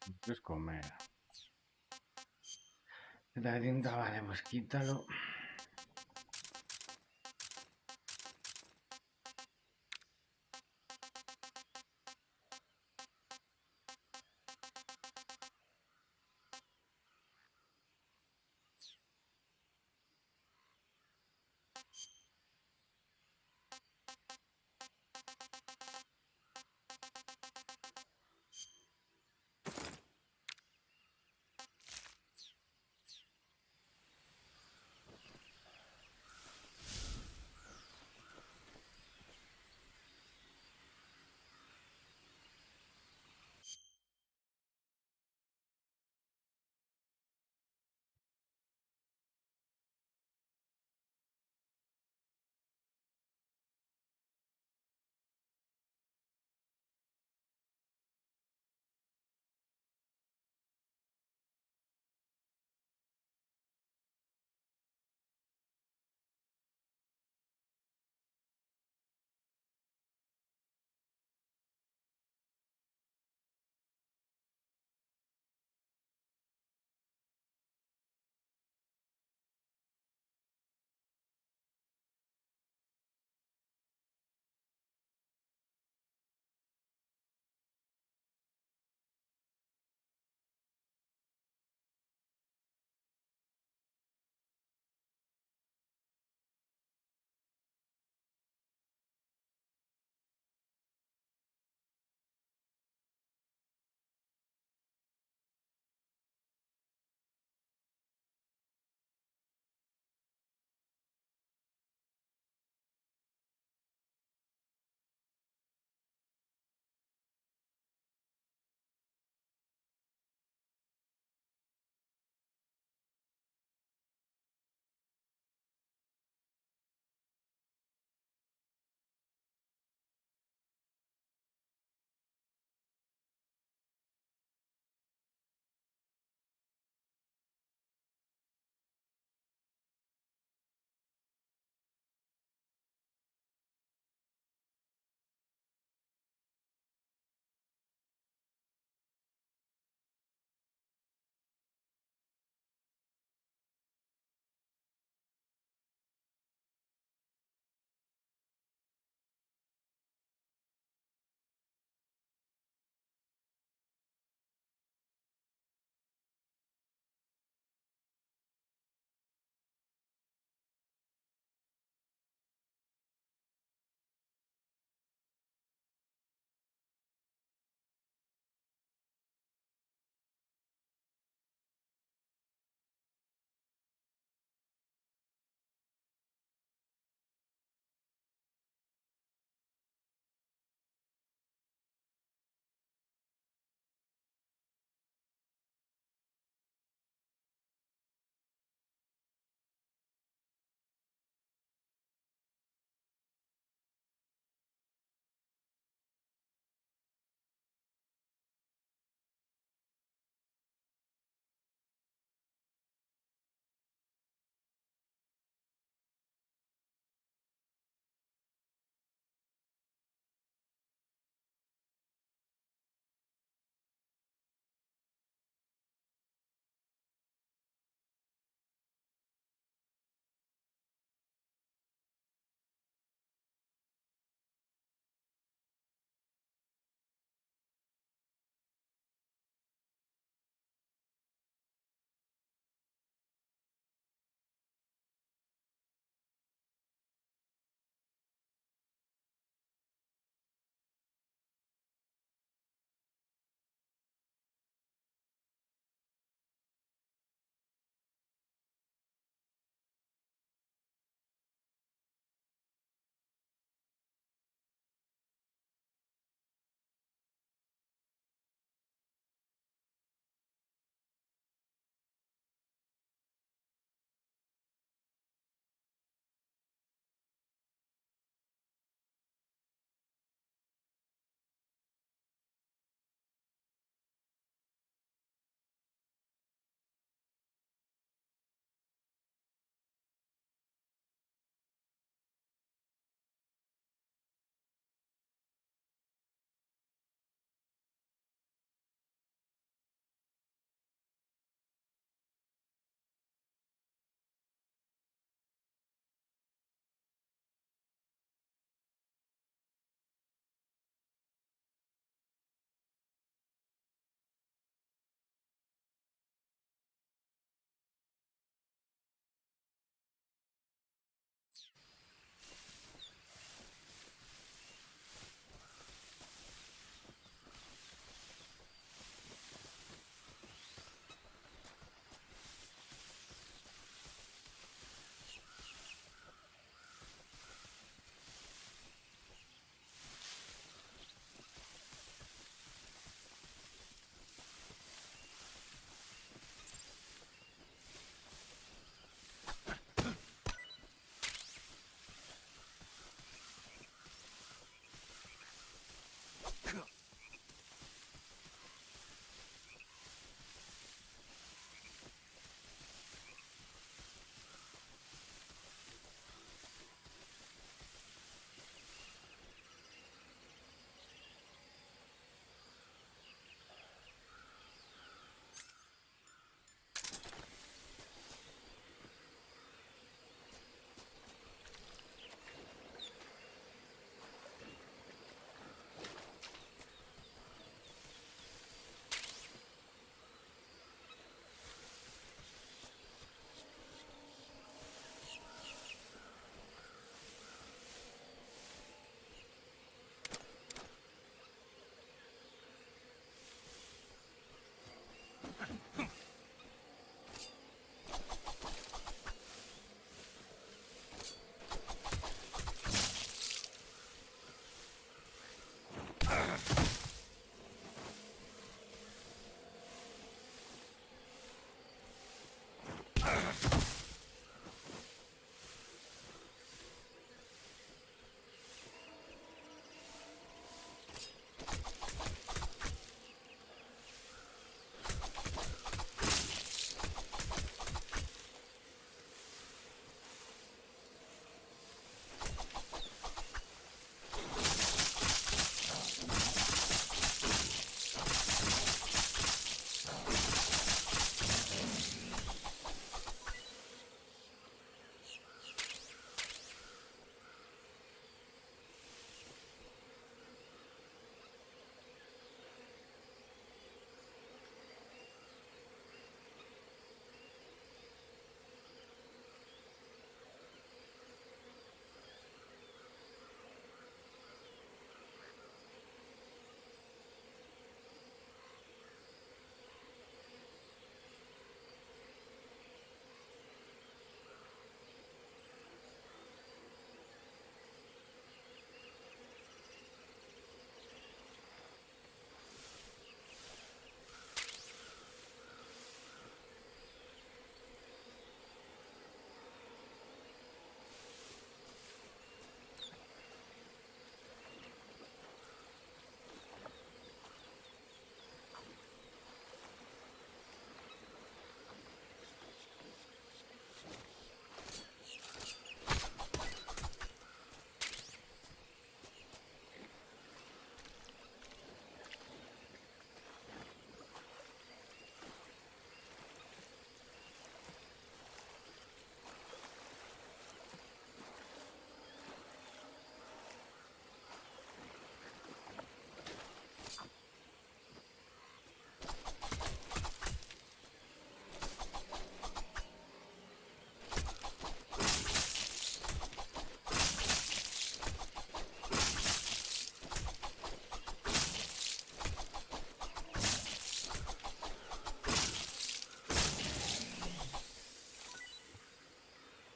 Esto es comer. La tinta, vale, pues quítalo.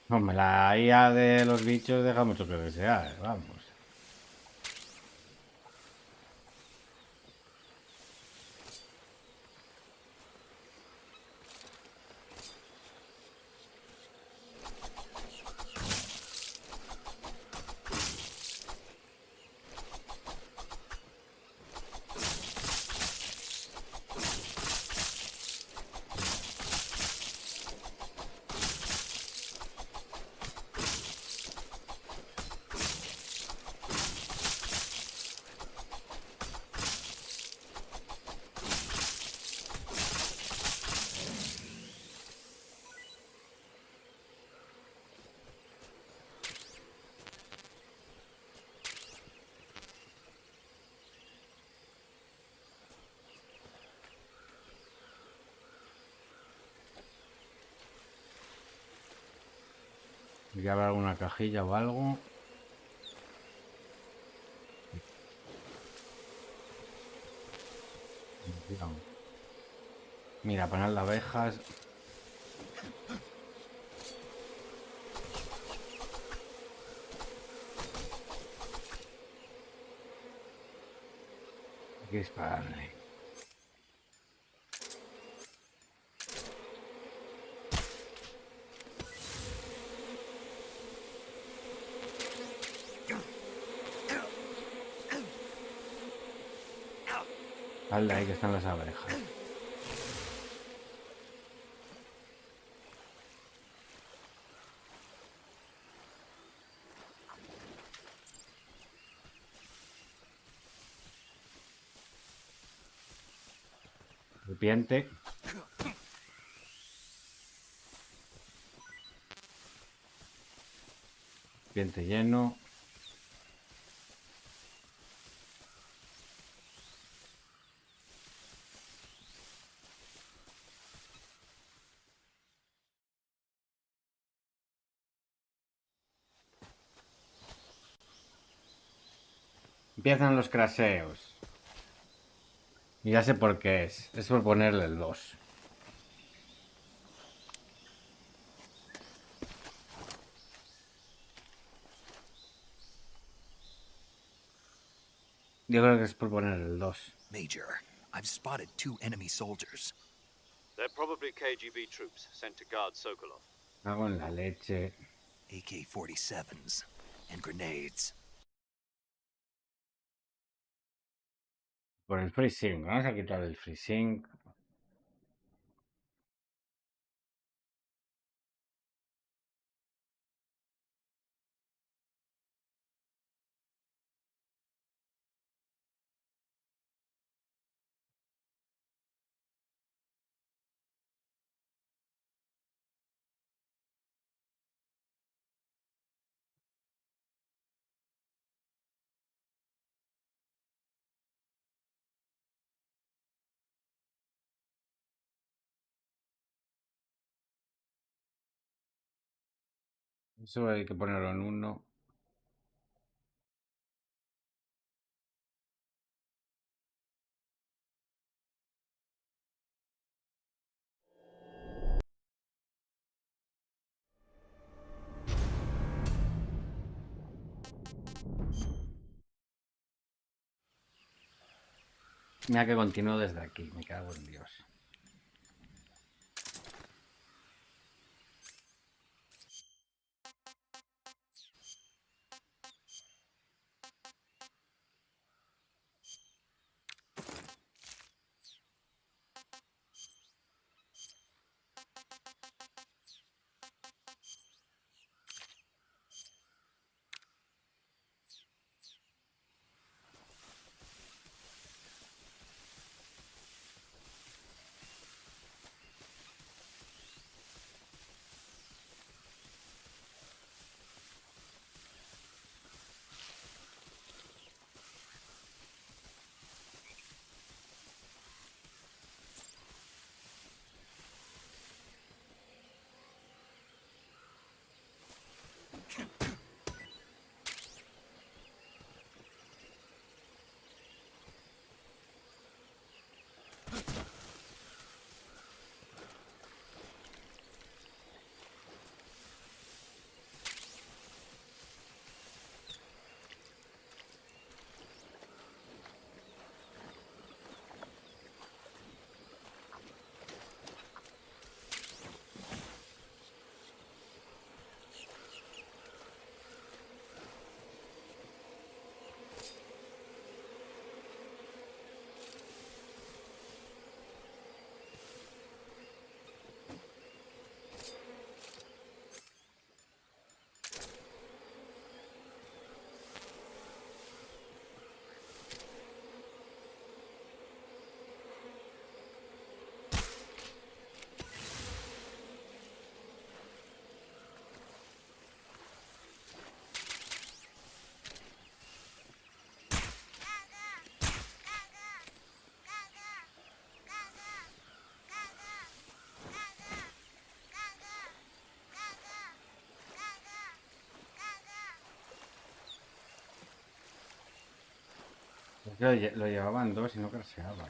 Hombre, la IA de los bichos deja mucho que desear, vamos. ¿Ya habrá alguna cajilla o algo? Mira, panel de abejas. Hay que dispararle. Vale, ahí que están las abejas. Serpiente. Serpiente lleno. Empiezan los craseos. Y ya sé por qué es. Es por ponerle el 2. Yo creo que es por poner el 2. Major, I've spotted 2 enemy soldiers. They're probably KGB troops sent to guard Sokolov. Hago en la leche. AK-47s and grenades. Por el freezing. Vamos a quitar el freezing. Eso hay que ponerlo en 1. Mira que continúo desde aquí. Me cago en Dios. Es que lo llevaban dos y no crasheaba,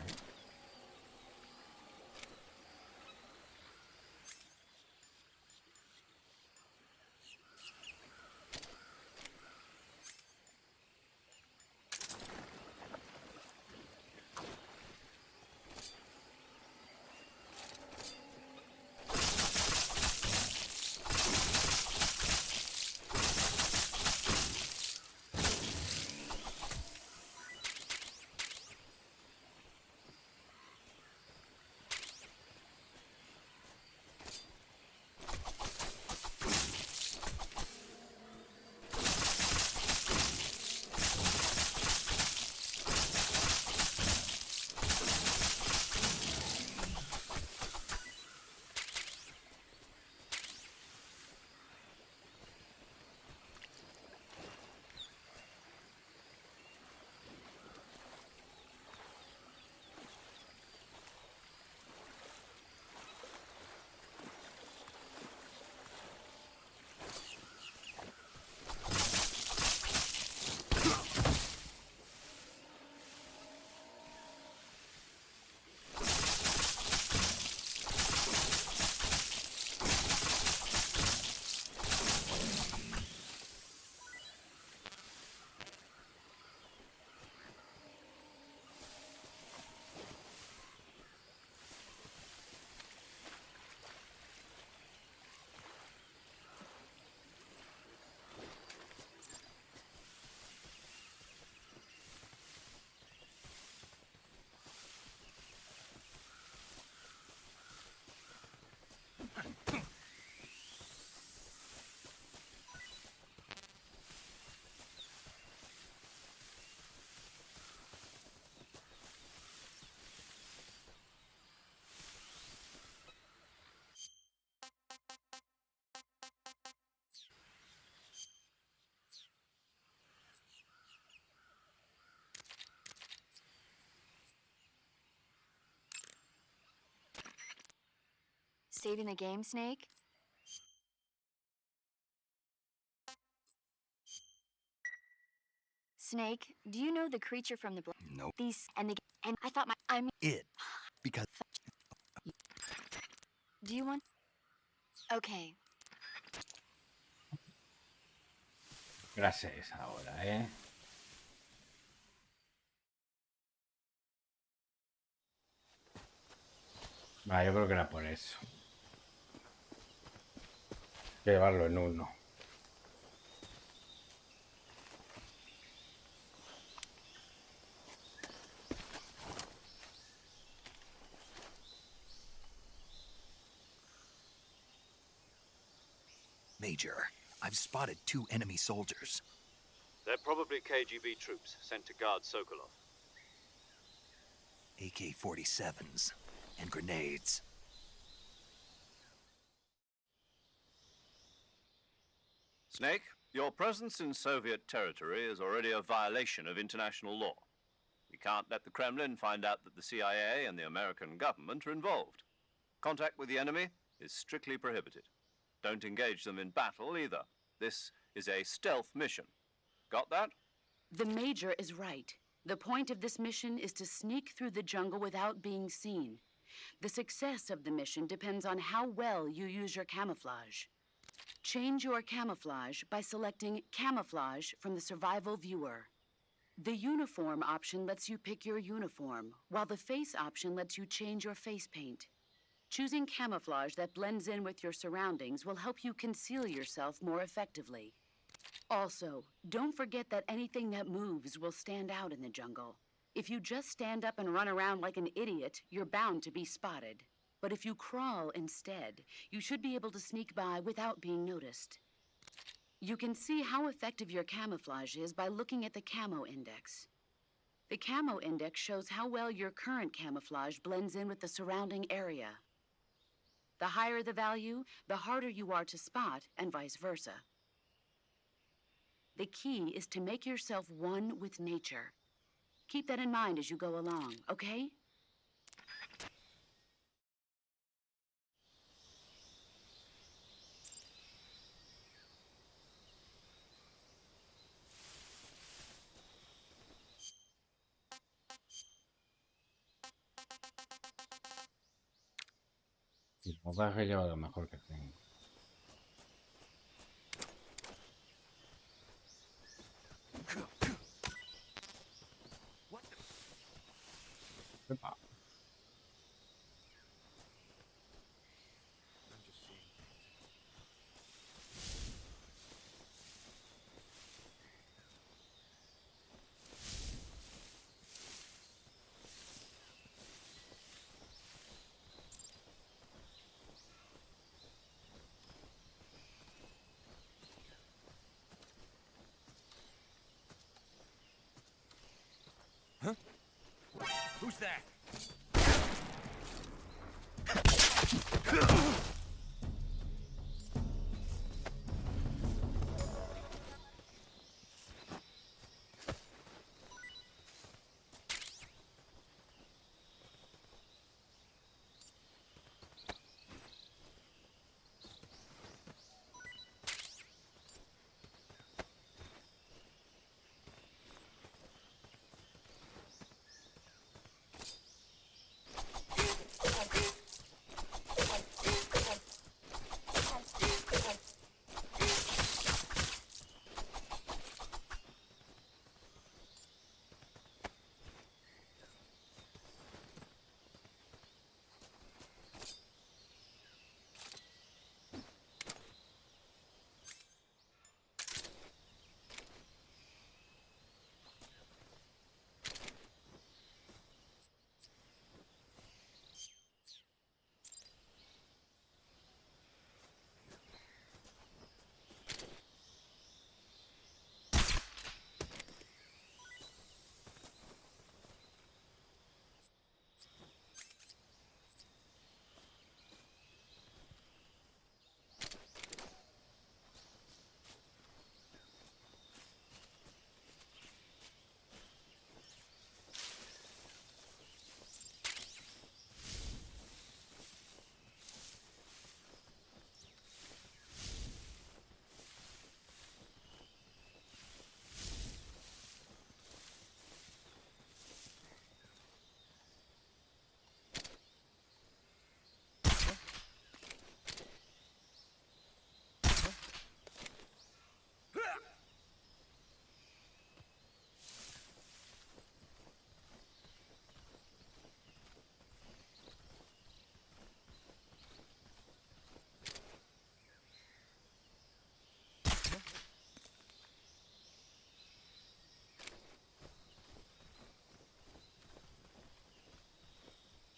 Saving the game, Snake? Snake, do you know the creature from the Nope. these and I thought I mean It. Because do you want Okay. Gracias ahora, Va, yo creo que era por eso. Hay que llevarlo en uno. Major, I've spotted 2 enemy soldiers. They're probably KGB troops sent to guard Sokolov. AK-47s and grenades. Snake, your presence in Soviet territory is already a violation of international law. We can't let the Kremlin find out that the CIA and the American government are involved. Contact with the enemy is strictly prohibited. Don't engage them in battle either. This is a stealth mission. Got that? The Major is right. The point of this mission is to sneak through the jungle without being seen. The success of the mission depends on how well you use your camouflage. Change your camouflage by selecting Camouflage from the Survival Viewer. The Uniform option lets you pick your uniform, while the Face option lets you change your face paint. Choosing camouflage that blends in with your surroundings will help you conceal yourself more effectively. Also, don't forget that anything that moves will stand out in the jungle. If you just stand up and run around like an idiot, you're bound to be spotted. But if you crawl instead, you should be able to sneak by without being noticed. You can see how effective your camouflage is by looking at the Camo Index. The Camo Index shows how well your current camouflage blends in with the surrounding area. The higher the value, the harder you are to spot, and vice versa. The key is to make yourself one with nature. Keep that in mind as you go along, okay? Y el montaje lleva lo mejor que tengo. Epa. Who's that?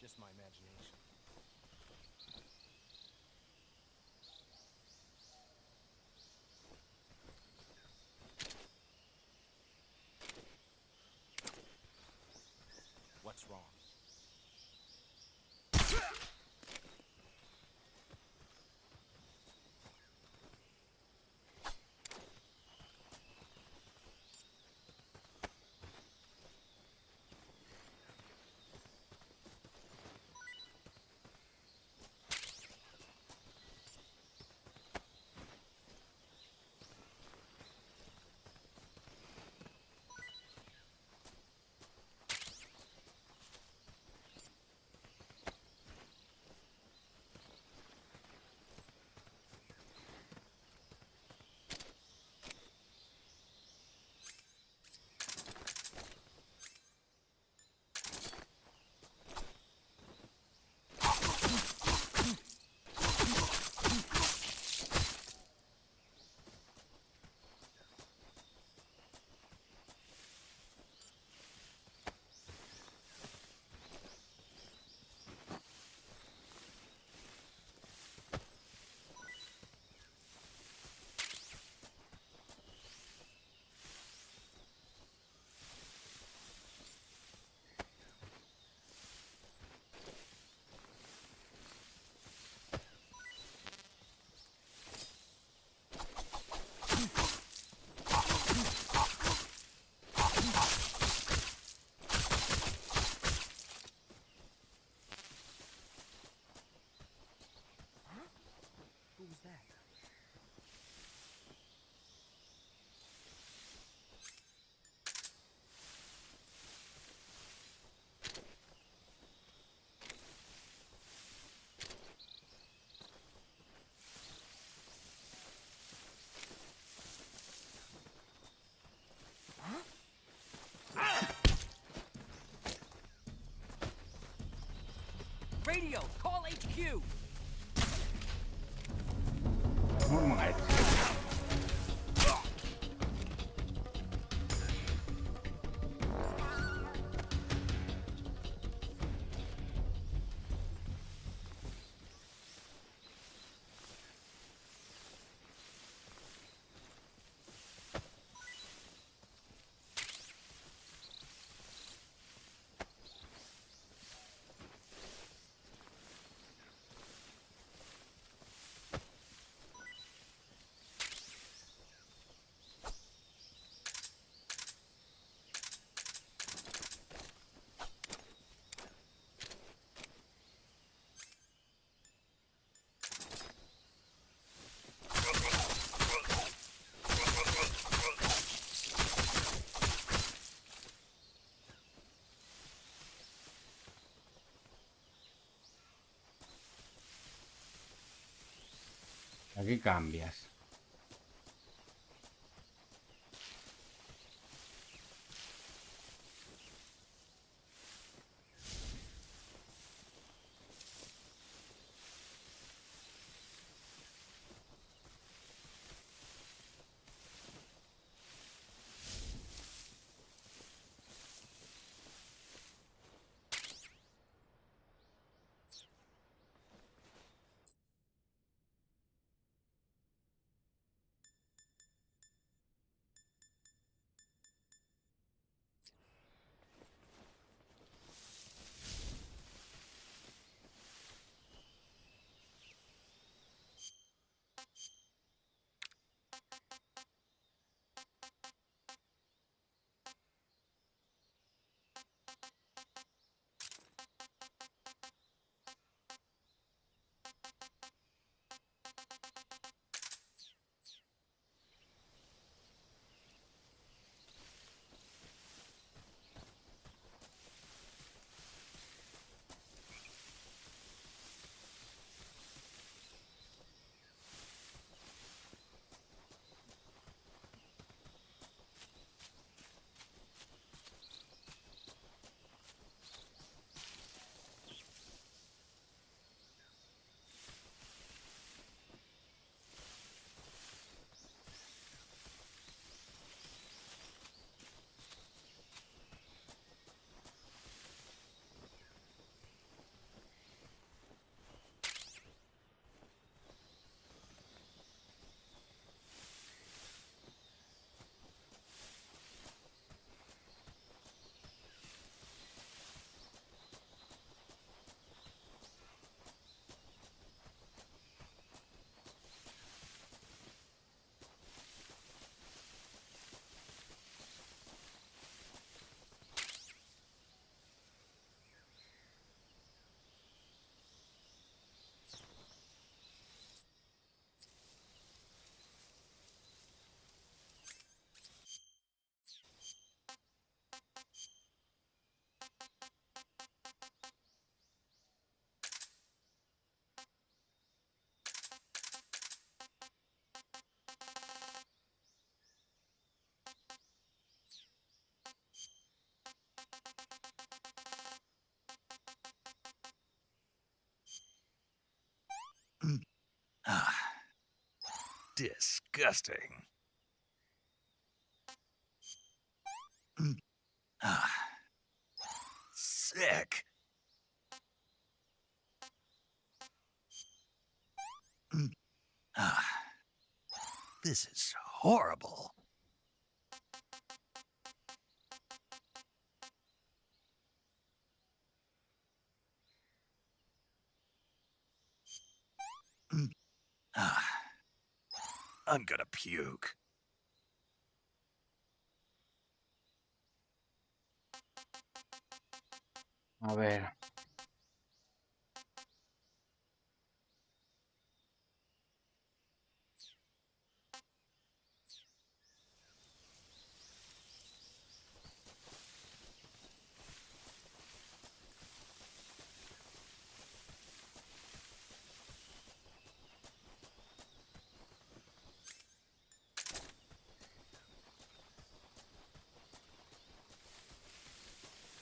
Just my imagination. What's wrong? HQ. Alright. Aquí cambias. Disgusting. Sick. This is horrible. I'm gonna puke. A ver.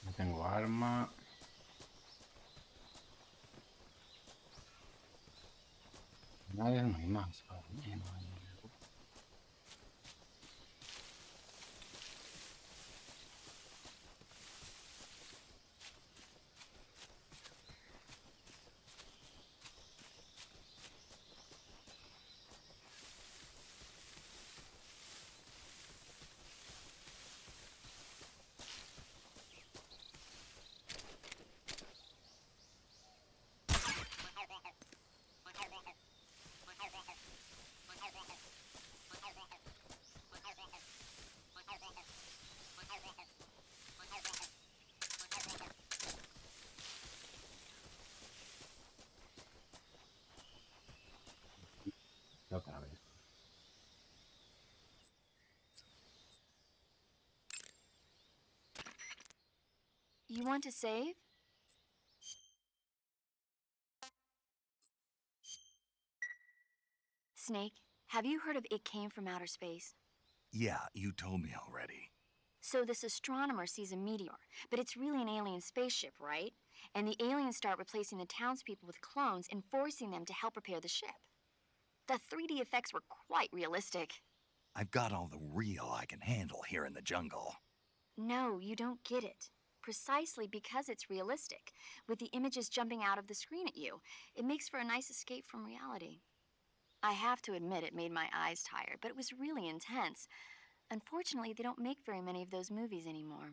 No tengo arma. Nadie no hay más. Vale. Otra vez. You want to save? Snake, have you heard of It Came from Outer Space? Yeah, you told me already. So this astronomer sees a meteor, but it's really an alien spaceship, right? And the aliens start replacing the townspeople with clones and forcing them to help repair the ship. The 3D effects were quite realistic. I've got all the real I can handle here in the jungle. No, you don't get it. Precisely because it's realistic, with the images jumping out of the screen at you, it makes for a nice escape from reality. I have to admit it made my eyes tired, but it was really intense. Unfortunately, they don't make very many of those movies anymore.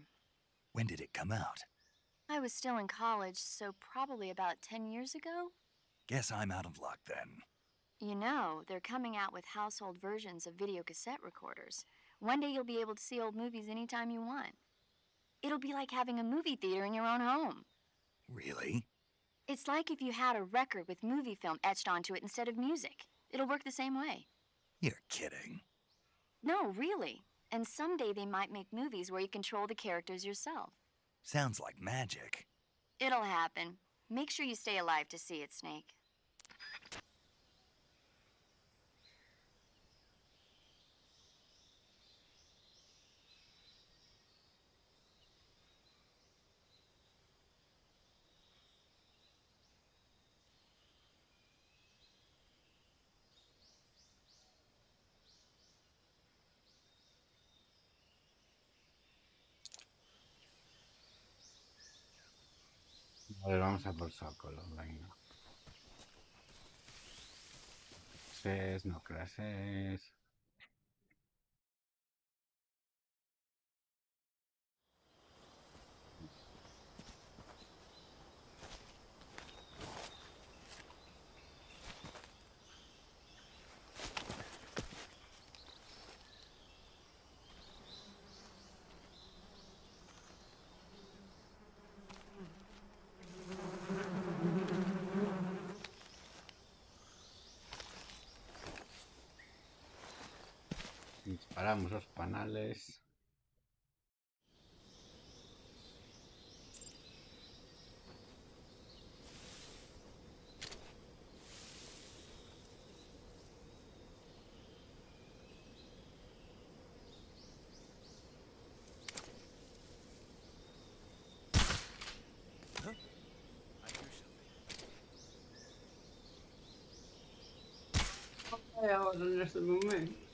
When did it come out? I was still in college, so probably about 10 years ago. Guess I'm out of luck then. You know, they're coming out with household versions of video cassette recorders. One day you'll be able to see old movies anytime you want. It'll be like having a movie theater in your own home. Really? It's like if you had a record with movie film etched onto it instead of music. It'll work the same way. You're kidding. No, really. And someday they might make movies where you control the characters yourself. Sounds like magic. It'll happen. Make sure you stay alive to see it, Snake. A ver, vamos a por Zócalo, venga. Clases, no clases. Disparamos los panales. Ahora en este momento.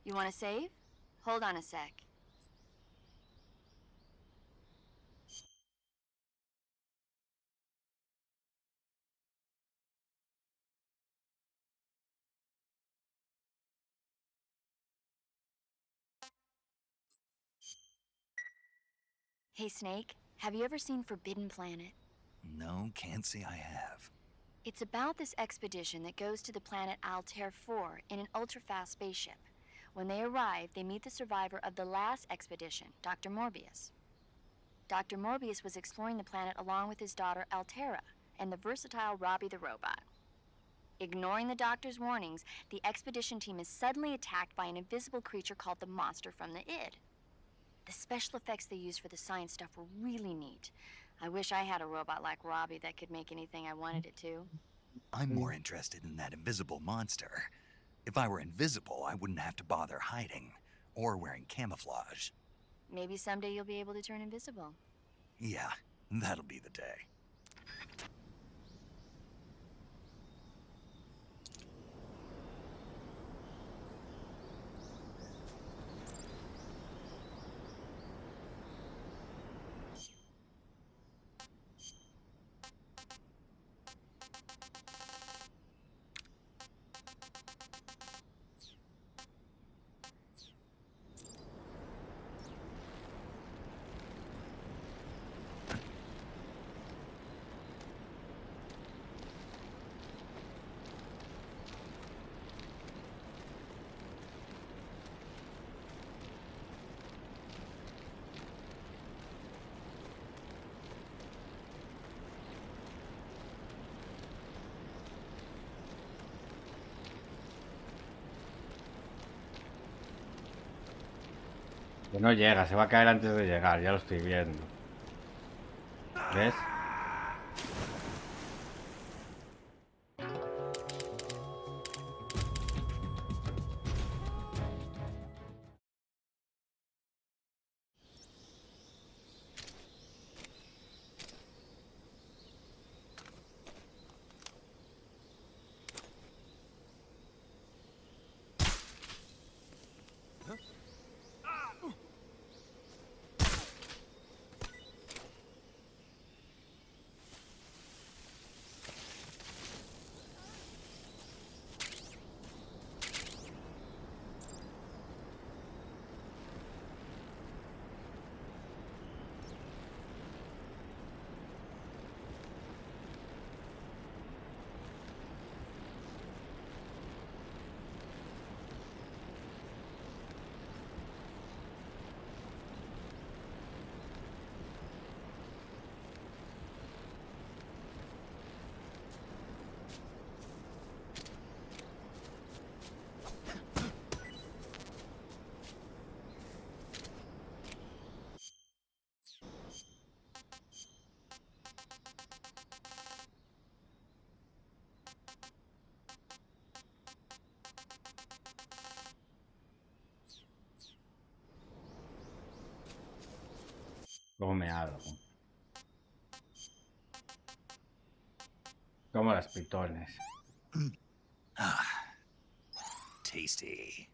You want to save? Hold on a sec. Hey, Snake, have you ever seen Forbidden Planet? No, can't say I have. It's about this expedition that goes to the planet Altair 4 in an ultra-fast spaceship. When they arrive, they meet the survivor of the last expedition, Dr. Morbius. Dr. Morbius was exploring the planet along with his daughter Altera and the versatile Robbie the robot. Ignoring the doctor's warnings, the expedition team is suddenly attacked by an invisible creature called the Monster from the id. The special effects they used for the science stuff were really neat. I wish I had a robot like Robbie that could make anything I wanted it to. I'm more interested in that invisible monster. If I were invisible, I wouldn't have to bother hiding or wearing camouflage. Maybe someday you'll be able to turn invisible. Yeah, that'll be the day. Que no llega, se va a caer antes de llegar, ya lo estoy viendo. ¿Ves? Come algo. Como las pitones. Tasty.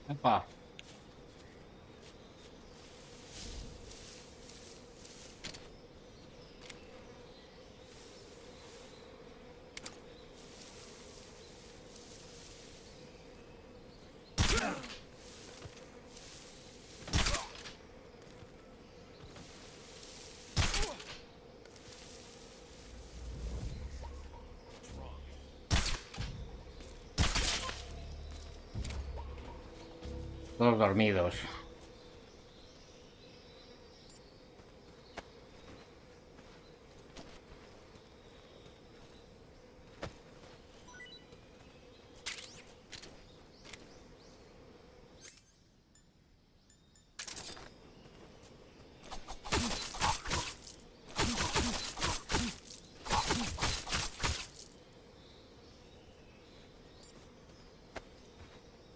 Epa. Todos dormidos.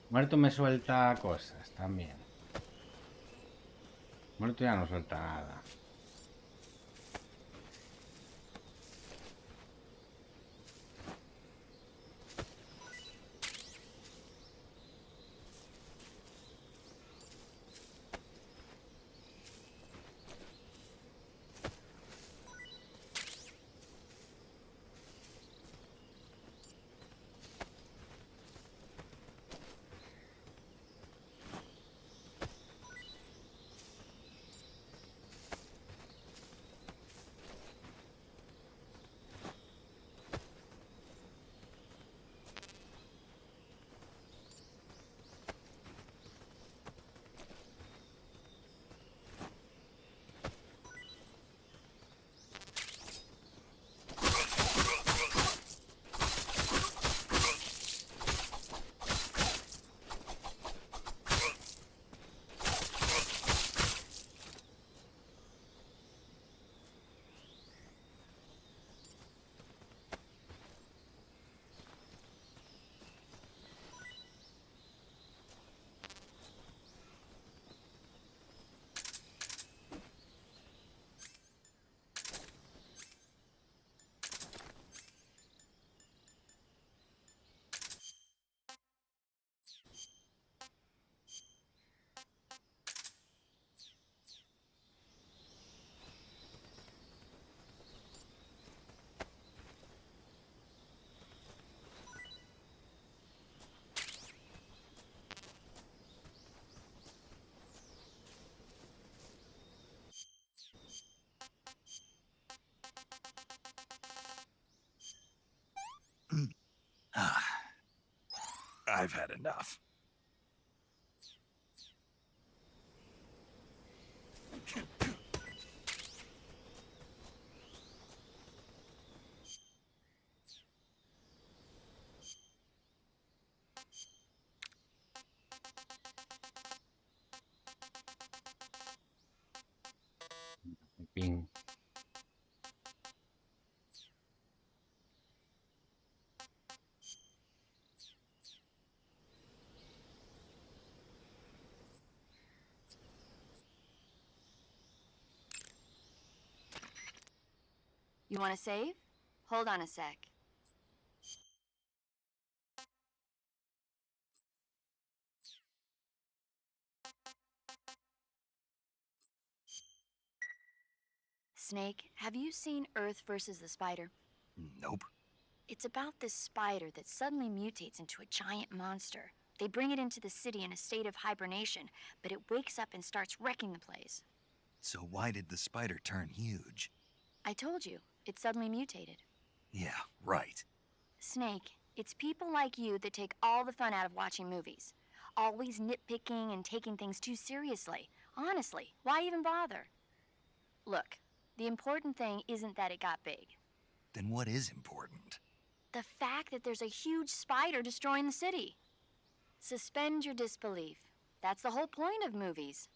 Muerto me suelta cosas también. Muerto ya no suelta nada. I've had enough. Ping. You want to save? Hold on a sec. Snake, have you seen Earth versus the Spider? Nope. It's about this spider that suddenly mutates into a giant monster. They bring it into the city in a state of hibernation, but it wakes up and starts wrecking the place. So why did the spider turn huge? I told you, it suddenly mutated. Yeah, right. Snake, it's people like you that take all the fun out of watching movies. Always nitpicking and taking things too seriously. Honestly, why even bother? Look, the important thing isn't that it got big. Then what is important? The fact that there's a huge spider destroying the city. Suspend your disbelief. That's the whole point of movies.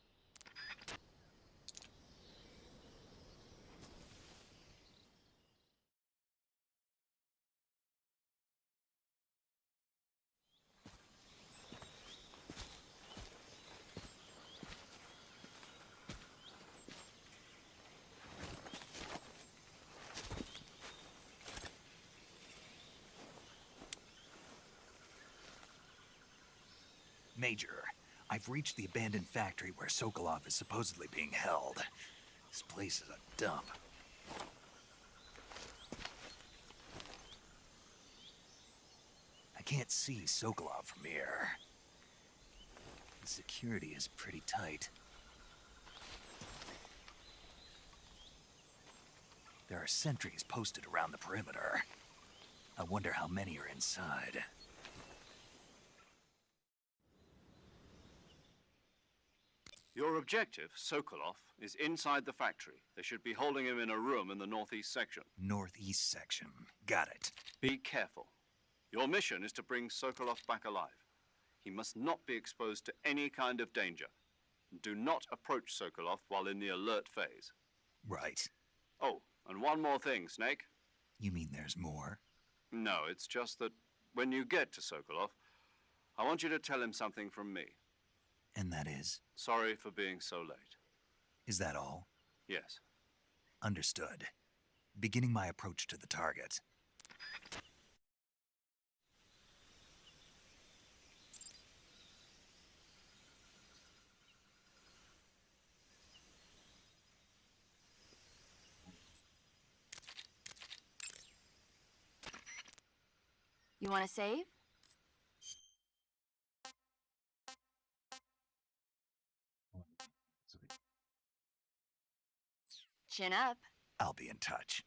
Major, I've reached the abandoned factory where Sokolov is supposedly being held. This place is a dump. I can't see Sokolov from here. The security is pretty tight. There are sentries posted around the perimeter. I wonder how many are inside. Your objective, Sokolov, is inside the factory. They should be holding him in a room in the northeast section. Northeast section. Got it. Be careful. Your mission is to bring Sokolov back alive. He must not be exposed to any kind of danger. Do not approach Sokolov while in the alert phase. Right. Oh, and one more thing, Snake. You mean there's more? No, it's just that when you get to Sokolov, I want you to tell him something from me. And that is? Sorry for being so late. Is that all? Yes. Understood. Beginning my approach to the target. You want to save? Chin up. I'll be in touch.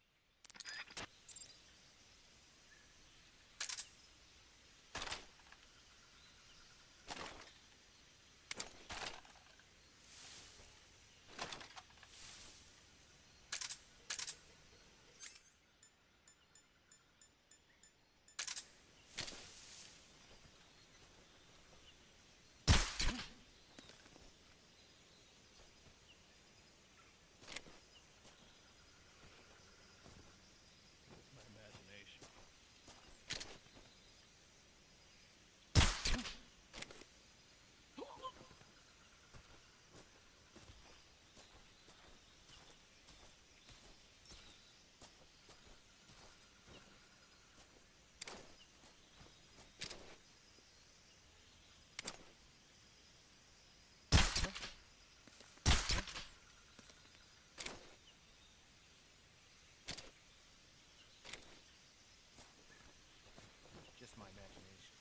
Just my imagination.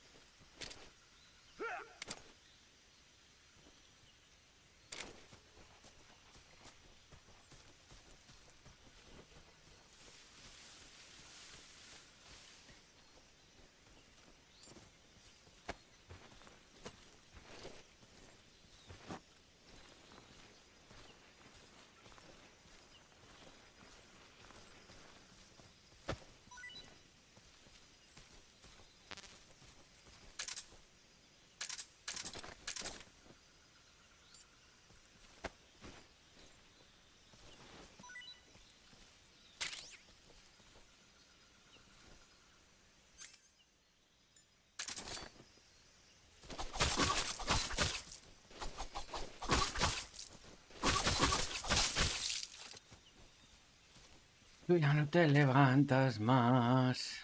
Tú ya no te levantas más.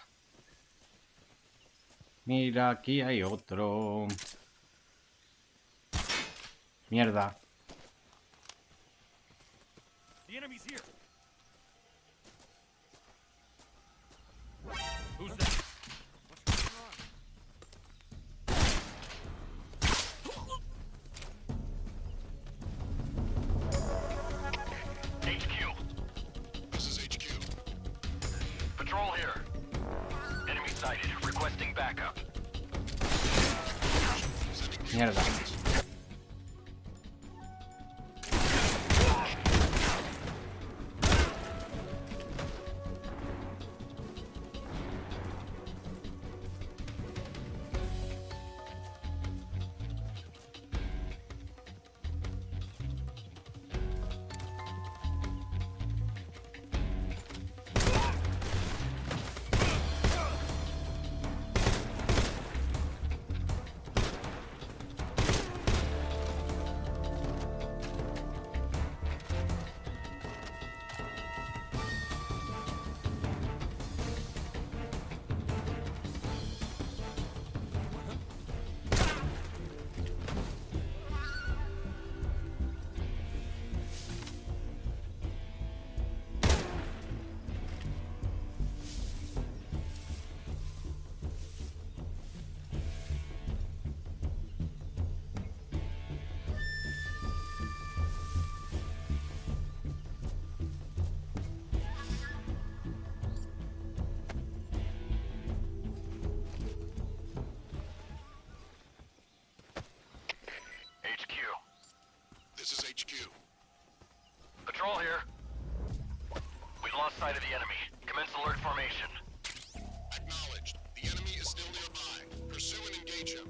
Mira, aquí hay otro. Mierda. The enemy's here. Who's that? What's going on? HQ. This is HQ. Patrol here. Enemy sighted. Requesting backup. Mierda. Commence alert formation. Acknowledged. The enemy is still nearby. Pursue and engage him.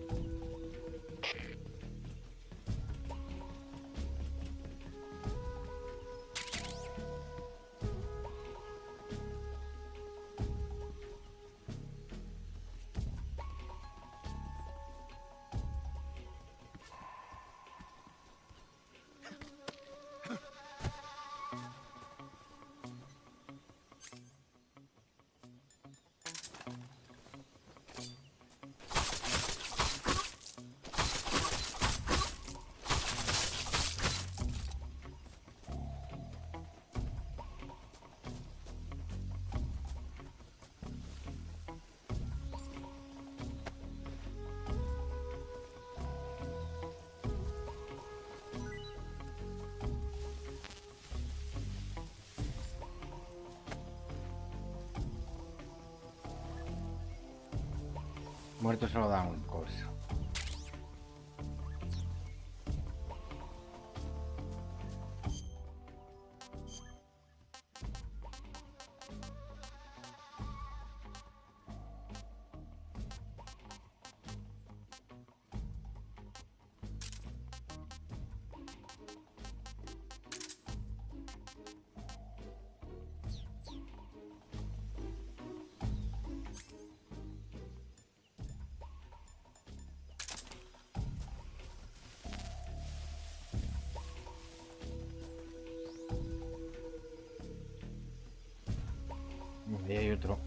Muerto solo da un coso. Y hay otro.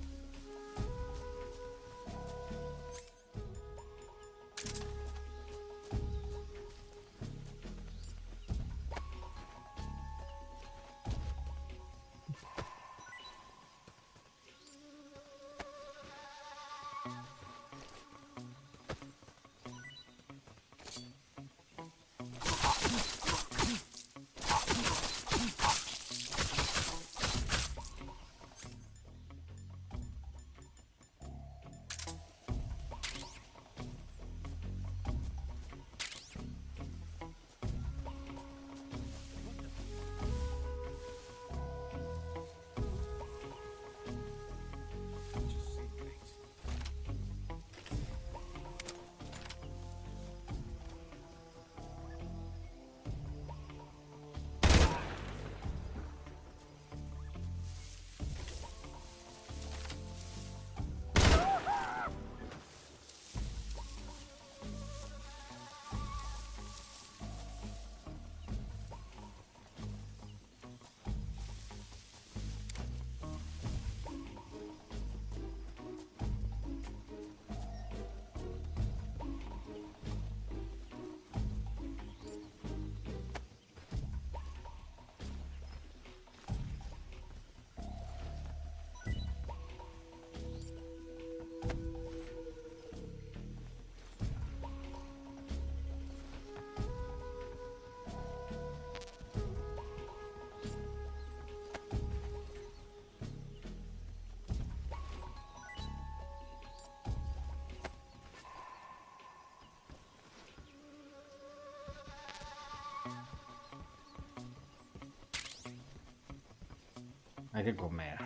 Hay que comer.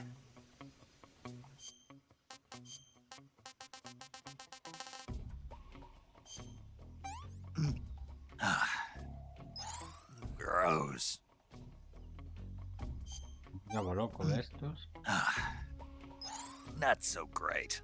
Gross. Diablo loco de estos. Not so great.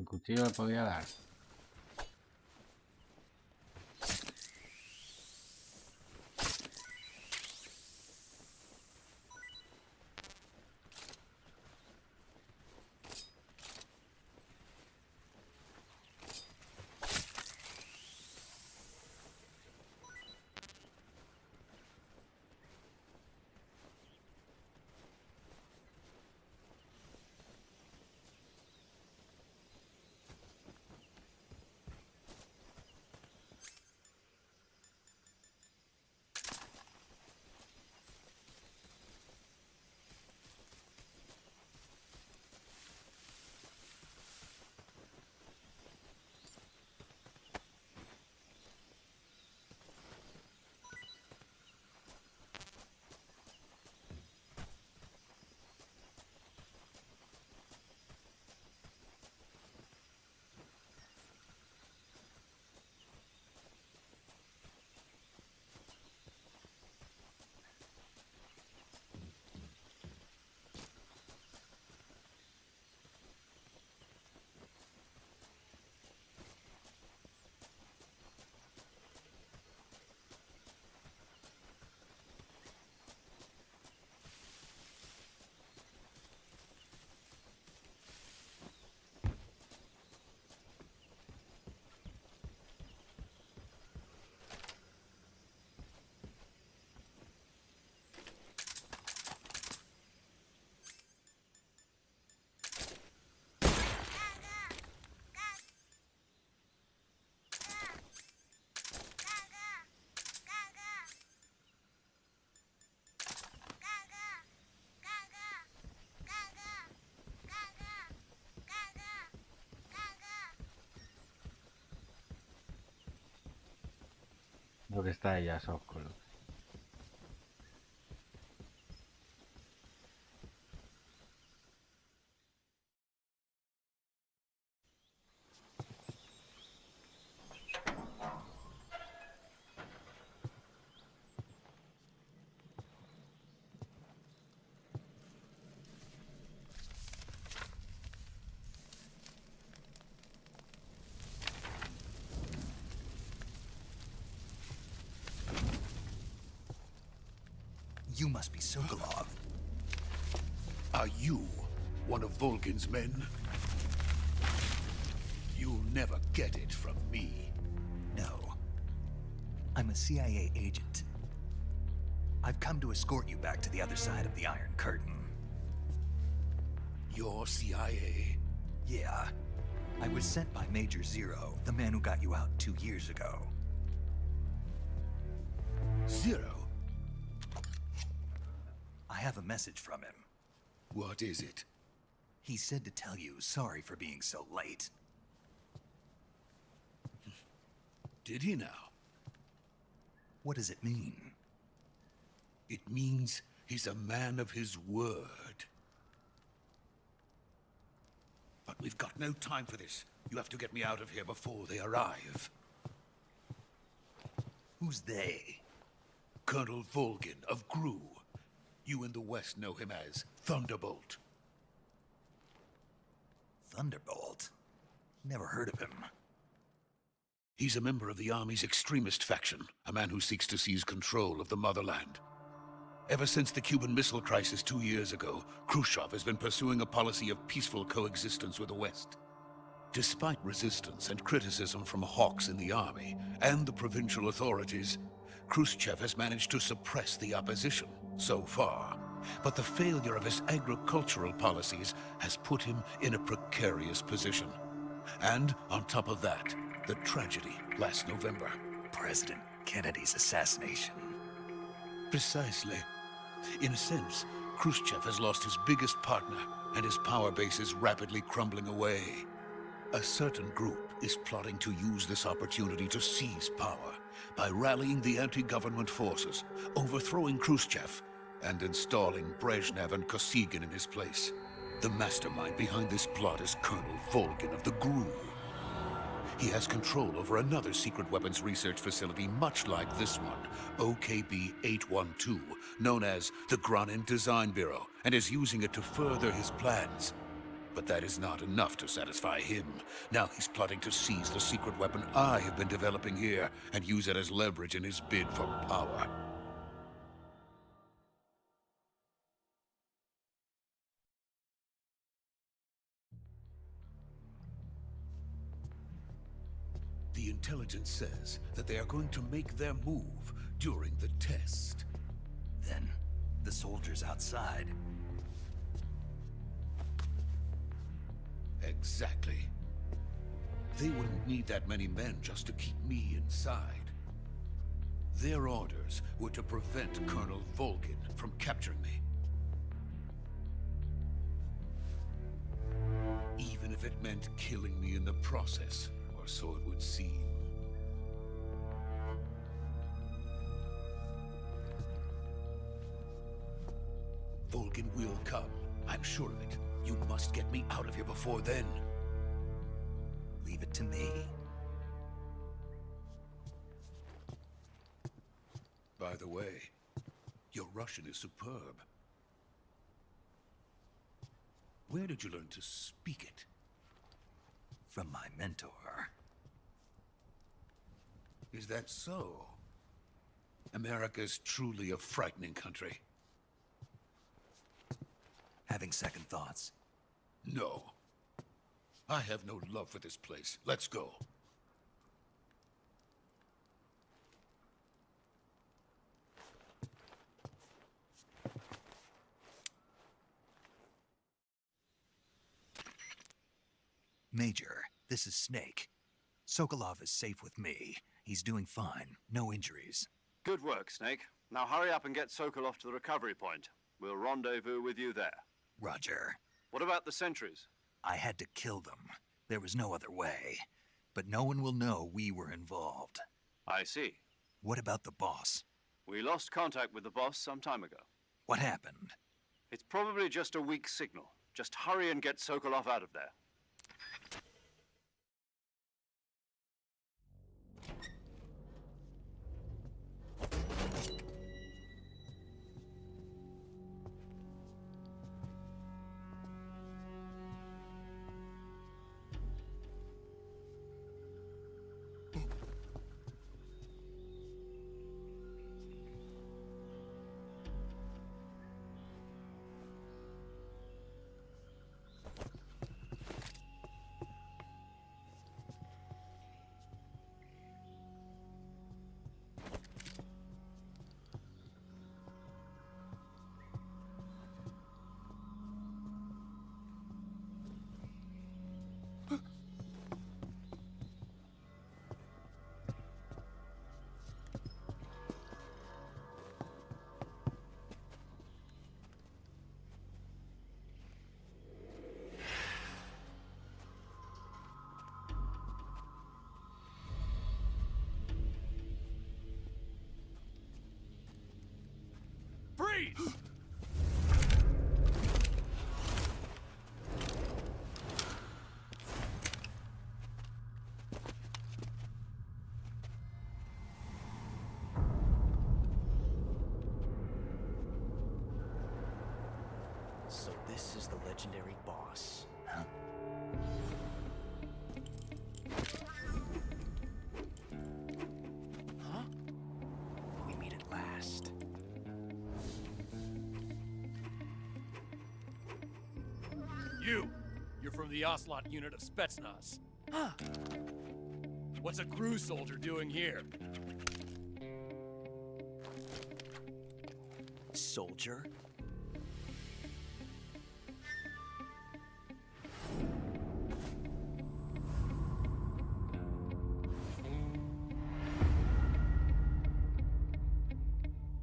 El cuchillo le podía dar. Lo que está ella es oscuro. You must be Sokolov. Are you one of Volgin's men? You'll never get it from me. No. I'm a CIA agent. I've come to escort you back to the other side of the Iron Curtain. You're CIA? Yeah. I was sent by Major Zero, the man who got you out 2 years ago. Zero? I have a message from him. What is it? He said to tell you sorry for being so late. Did he now? What does it mean? It means he's a man of his word. But we've got no time for this. You have to get me out of here before they arrive. Who's they? Colonel Volgin of GRU. You in the West know him as Thunderbolt. Thunderbolt? Never heard of him. He's a member of the Army's extremist faction, a man who seeks to seize control of the motherland. Ever since the Cuban Missile Crisis 2 years ago, Khrushchev has been pursuing a policy of peaceful coexistence with the West. Despite resistance and criticism from hawks in the Army and the provincial authorities, Khrushchev has managed to suppress the opposition so far. But the failure of his agricultural policies has put him in a precarious position. And on top of that, the tragedy last November. President Kennedy's assassination. Precisely. In a sense, Khrushchev has lost his biggest partner, and his power base is rapidly crumbling away. A certain group is plotting to use this opportunity to seize power by rallying the anti-government forces, overthrowing Khrushchev, and installing Brezhnev and Kosygin in his place. The mastermind behind this plot is Colonel Volgin of the GRU. He has control over another secret weapons research facility much like this one, OKB-812, known as the Granin Design Bureau, and is using it to further his plans. But that is not enough to satisfy him. Now he's plotting to seize the secret weapon I have been developing here and use it as leverage in his bid for power. The intelligence says that they are going to make their move during the test. Then, the soldiers outside. Exactly. They wouldn't need that many men just to keep me inside. Their orders were to prevent Colonel Volgin from capturing me. Even if it meant killing me in the process, or so it would seem. Volgin will come. I'm sure of it. You must get me out of here before then. Leave it to me. By the way, your Russian is superb. Where did you learn to speak it? From my mentor. Is that so? America's truly a frightening country. Having second thoughts? No. I have no love for this place. Let's go. Major, this is Snake. Sokolov is safe with me. He's doing fine. No injuries. Good work, Snake. Now hurry up and get Sokolov to the recovery point. We'll rendezvous with you there. Roger. What about the sentries? I had to kill them. There was no other way. But no one will know we were involved. I see. What about the boss? We lost contact with the boss some time ago. What happened? It's probably just a weak signal. Just hurry and get Sokolov out of there. Freeze! So this is the legendary boss. Huh? Huh? We meet at last. You're from the Ocelot unit of Spetsnaz. Huh. What's a crew soldier doing here? Soldier?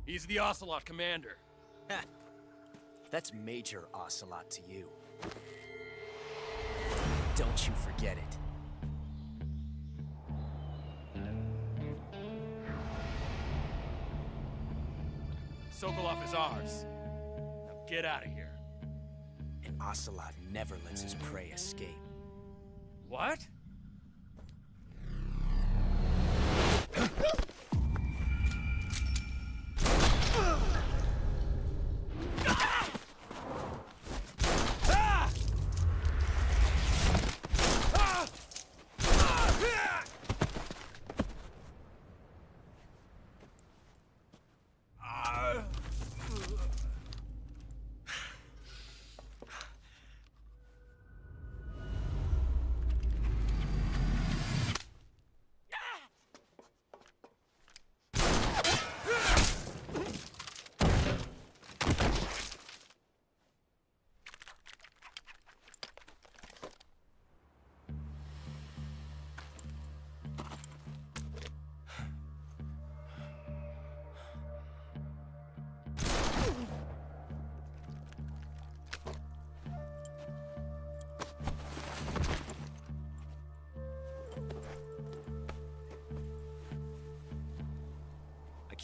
He's the Ocelot commander. Ha! That's Major Ocelot to you. Don't you forget it. Sokolov is ours. Now get out of here. And Ocelot never lets his prey escape. What?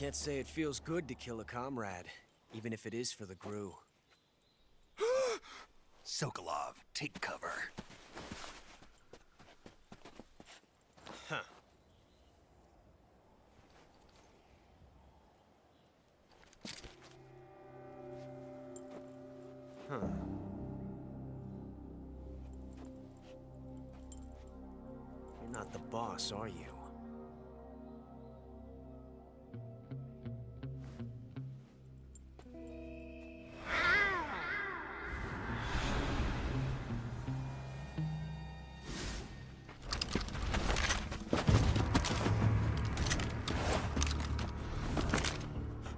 Can't say it feels good to kill a comrade, even if it is for the GRU. Sokolov, take cover. Huh. Huh. You're not the boss, are you?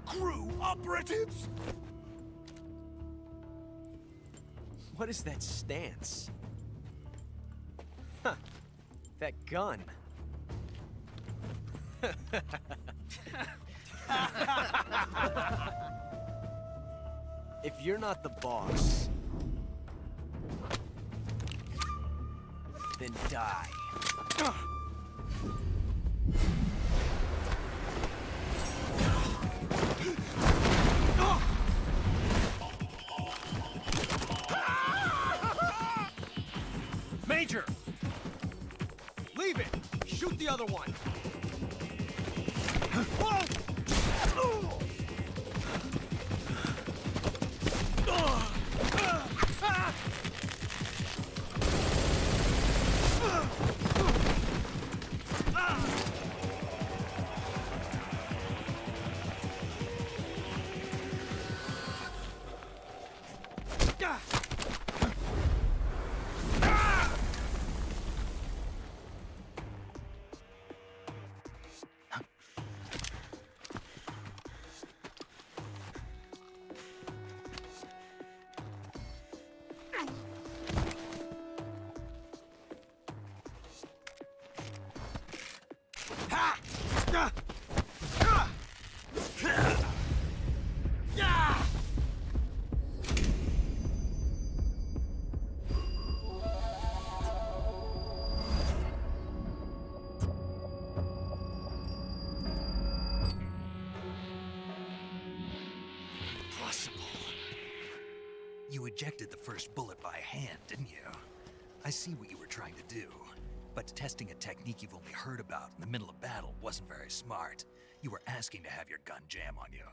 GRU operatives! What is that stance? Huh. That gun. If you're not the boss, then die. Major! Leave it! Shoot the other one! Whoa! You ejected the first bullet by hand, didn't you? I see what you were trying to do. But testing a technique you've only heard about in the middle of battle wasn't very smart. You were asking to have your gun jam on you.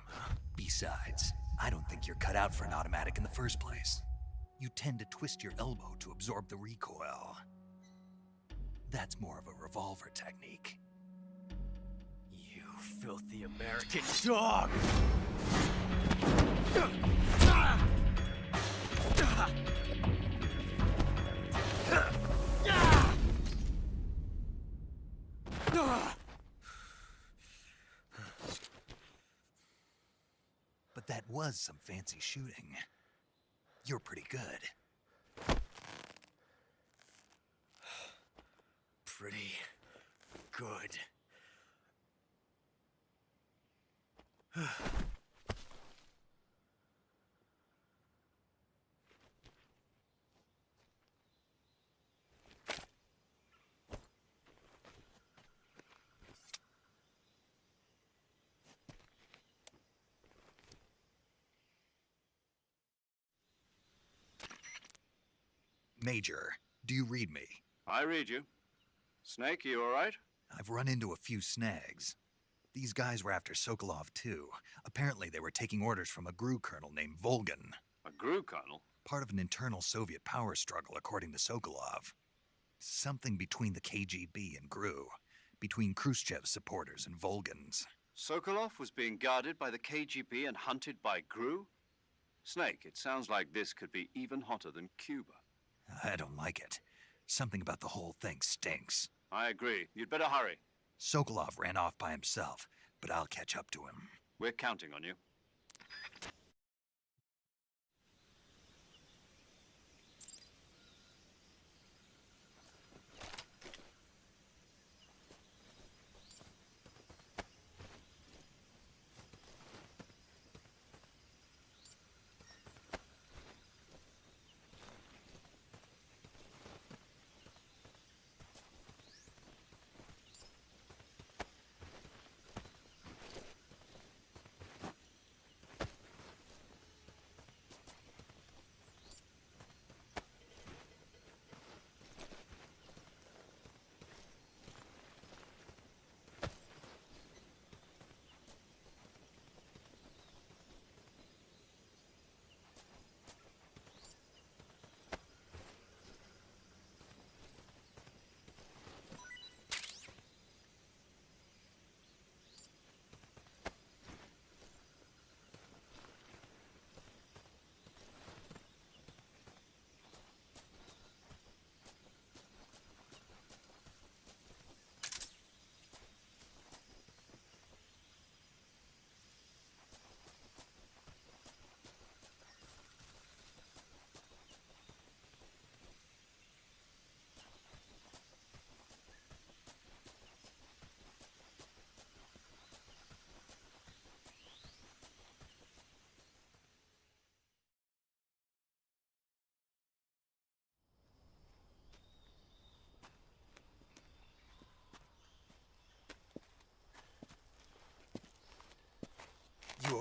Besides, I don't think you're cut out for an automatic in the first place. You tend to twist your elbow to absorb the recoil. That's more of a revolver technique. You filthy American dog! But that was some fancy shooting. You're pretty good. Pretty good. Major, do you read me? I read you. Snake, you all right? I've run into a few snags. These guys were after Sokolov too. Apparently they were taking orders from a GRU colonel named Volgan. A GRU colonel? Part of an internal Soviet power struggle, according to Sokolov. Something between the KGB and GRU. Between Khrushchev's supporters and Volgan's. Sokolov was being guarded by the KGB and hunted by GRU? Snake, it sounds like this could be even hotter than Cuba. I don't like it. Something about the whole thing stinks. I agree. You'd better hurry. Sokolov ran off by himself, but I'll catch up to him. We're counting on you.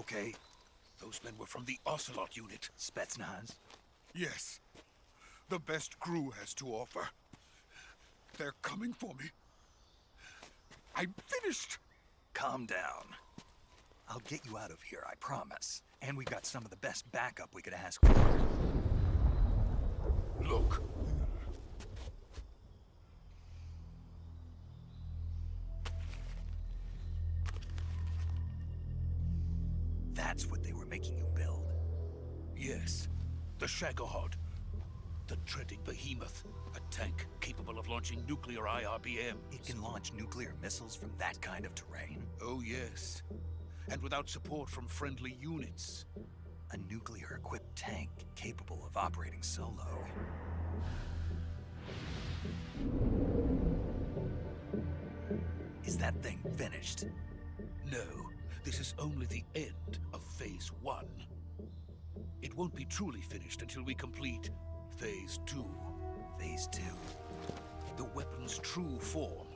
okay? Those men were from the Ocelot unit. Spetsnaz? Yes. The best crew has to offer. They're coming for me. I'm finished. Calm down. I'll get you out of here, I promise. And we've got some of the best backup we could ask for. Look. That's what they were making you build? Yes. The Shagohod. The dreading behemoth. A tank capable of launching nuclear IRBMs. It can launch nuclear missiles from that kind of terrain? Oh, yes. And without support from friendly units. A nuclear-equipped tank capable of operating solo. Is that thing finished? No. This is only the end of Phase 1. It won't be truly finished until we complete Phase 2. Phase 2? The weapon's true form.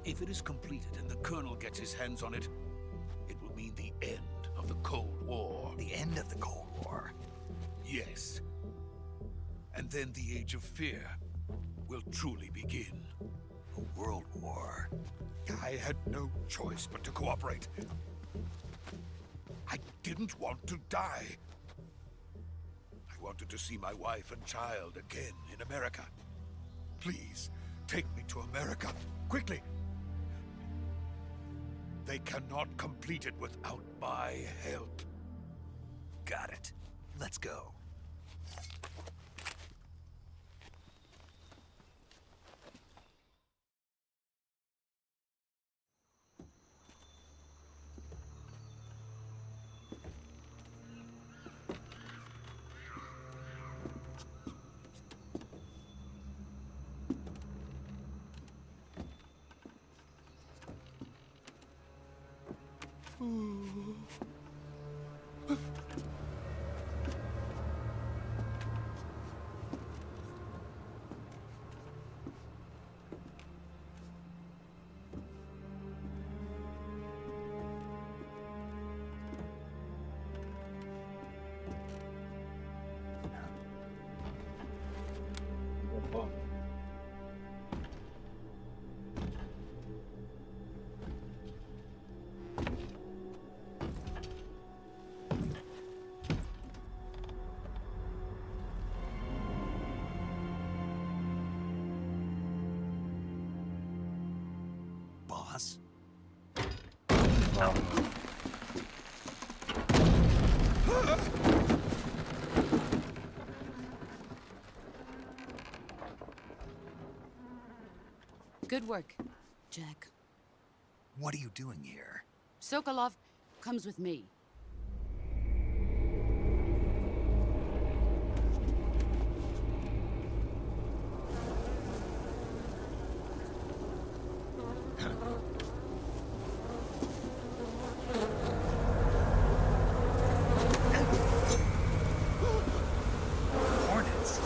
If it is completed and the Colonel gets his hands on it, it will mean the end of the Cold War. The end of the Cold War? Yes. And then the Age of Fear will truly begin. A world war? I had no choice but to cooperate. I didn't want to die. I wanted to see my wife and child again in America. Please, take me to America, quickly. They cannot complete it without my help. Got it. Let's go. Boss? Good work, Jack. What are you doing here? Sokolov comes with me. Hornets?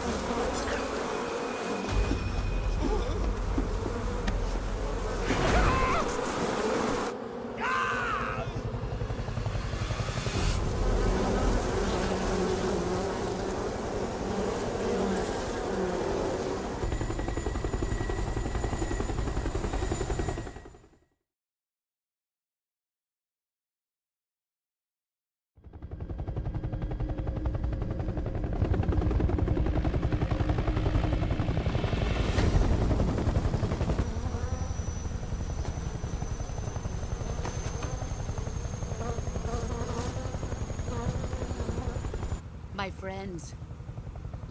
My friends,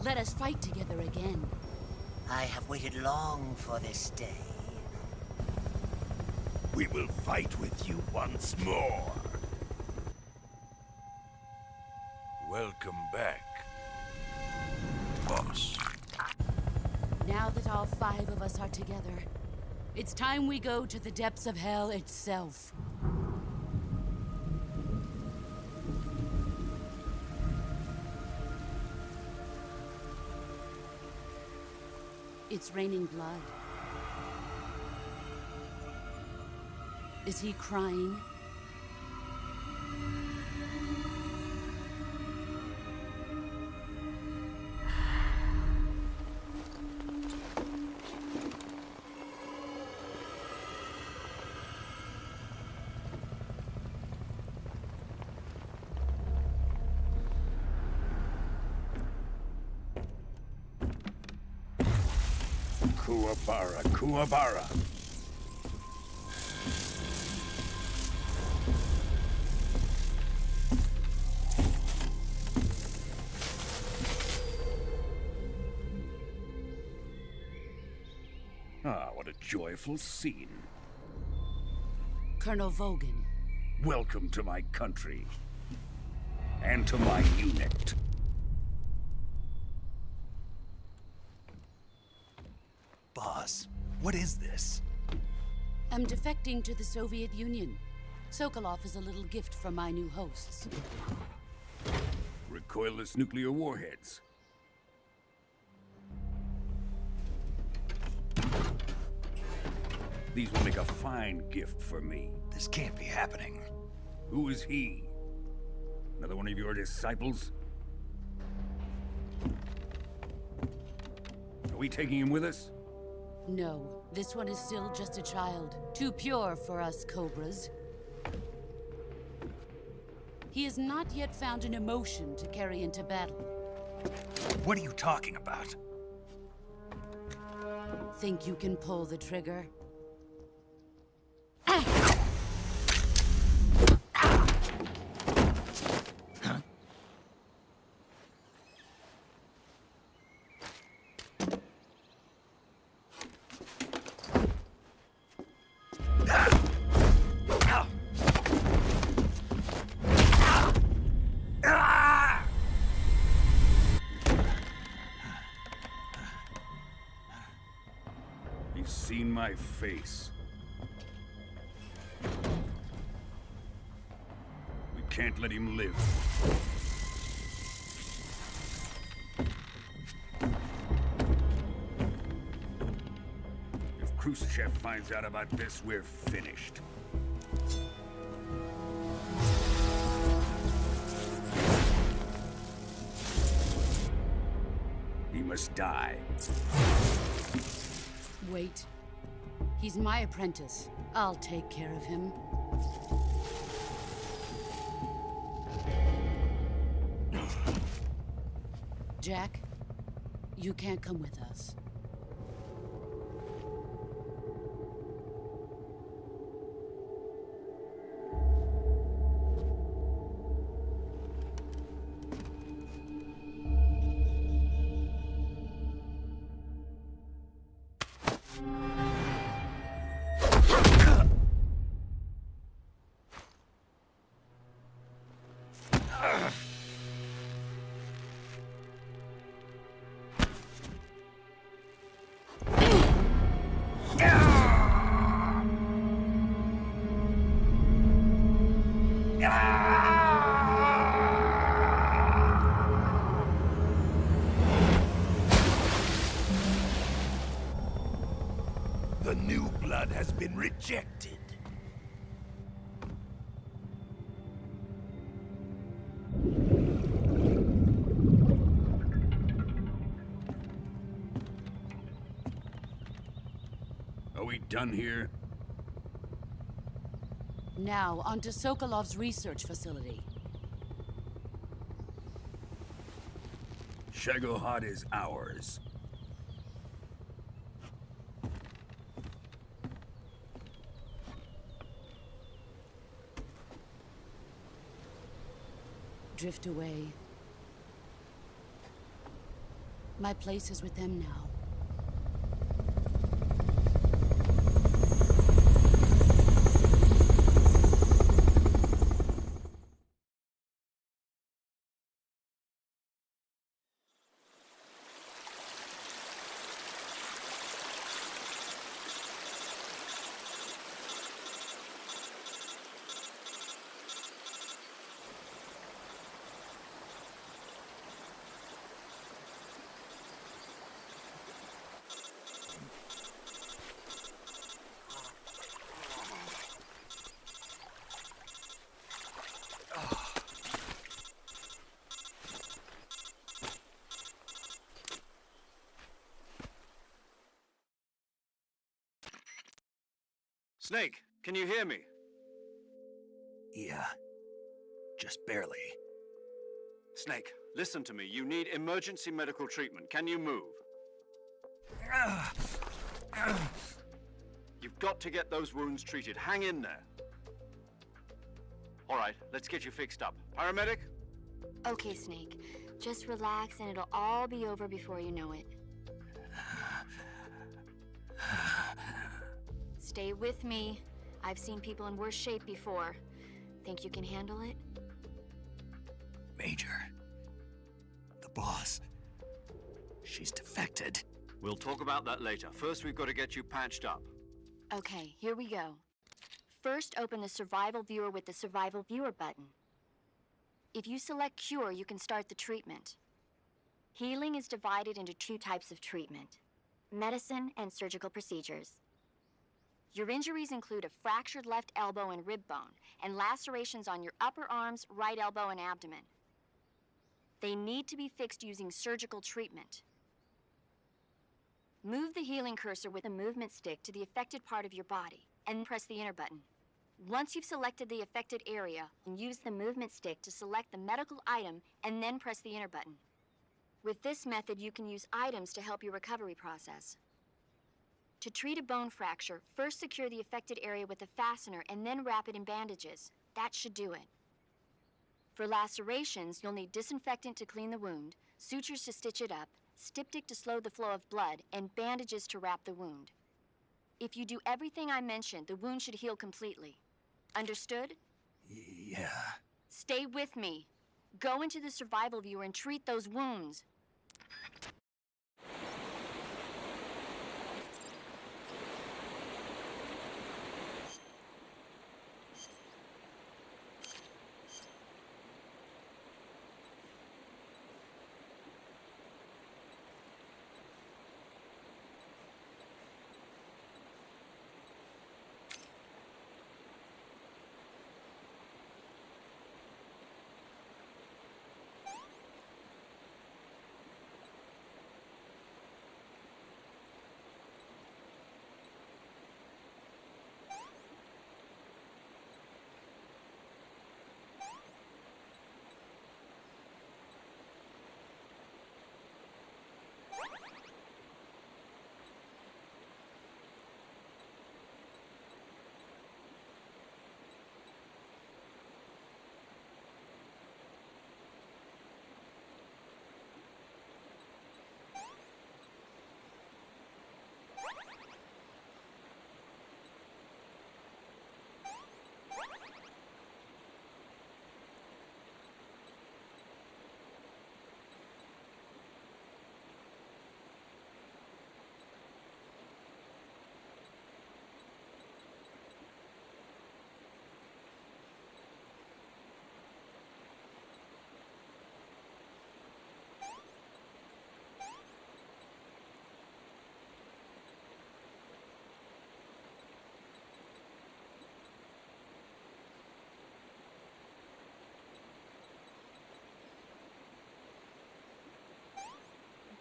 let us fight together again. I have waited long for this day. We will fight with you once more. Welcome back, boss. Now that all 5 of us are together, it's time we go to the depths of hell itself. It's raining blood. Is he crying? Kuwabara, Kuwabara. Ah, what a joyful scene. Colonel Vogan. Welcome to my country. And to my unit. Boss, what is this? I'm defecting to the Soviet Union. Sokolov is a little gift from my new hosts. Recoilless nuclear warheads. These will make a fine gift for me. This can't be happening. Who is he? Another one of your disciples? Are we taking him with us? No, this one is still just a child. Too pure for us Cobras. He has not yet found an emotion to carry into battle. What are you talking about? Think you can pull the trigger? He's seen my face. We can't let him live. If Khrushchev finds out about this, we're finished. He must die. Wait. He's my apprentice. I'll take care of him. Jack, you can't come with us. The new blood has been rejected. Are we done here? Now, onto Sokolov's research facility. Shagohod is ours. Drift away. My place is with them now. Snake, can you hear me? Yeah. Just barely. Snake, listen to me. You need emergency medical treatment. Can you move? You've got to get those wounds treated. Hang in there. All right, let's get you fixed up. Paramedic? Okay, Snake. Just relax and it'll all be over before you know it. Stay with me. I've seen people in worse shape before. Think you can handle it? Major. The boss. She's defected. We'll talk about that later. First, we've got to get you patched up. Okay, here we go. First, open the Survival Viewer with the Survival Viewer button. If you select Cure, you can start the treatment. Healing is divided into two types of treatment: medicine and surgical procedures. Your injuries include a fractured left elbow and rib bone, and lacerations on your upper arms, right elbow, and abdomen. They need to be fixed using surgical treatment. Move the healing cursor with a movement stick to the affected part of your body, and press the enter button. Once you've selected the affected area, use the movement stick to select the medical item, and then press the enter button. With this method, you can use items to help your recovery process. To treat a bone fracture, first secure the affected area with a fastener and then wrap it in bandages. That should do it. For lacerations, you'll need disinfectant to clean the wound, sutures to stitch it up, styptic to slow the flow of blood, and bandages to wrap the wound. If you do everything I mentioned, the wound should heal completely. Understood? Yeah. Stay with me. Go into the Survival Viewer and treat those wounds.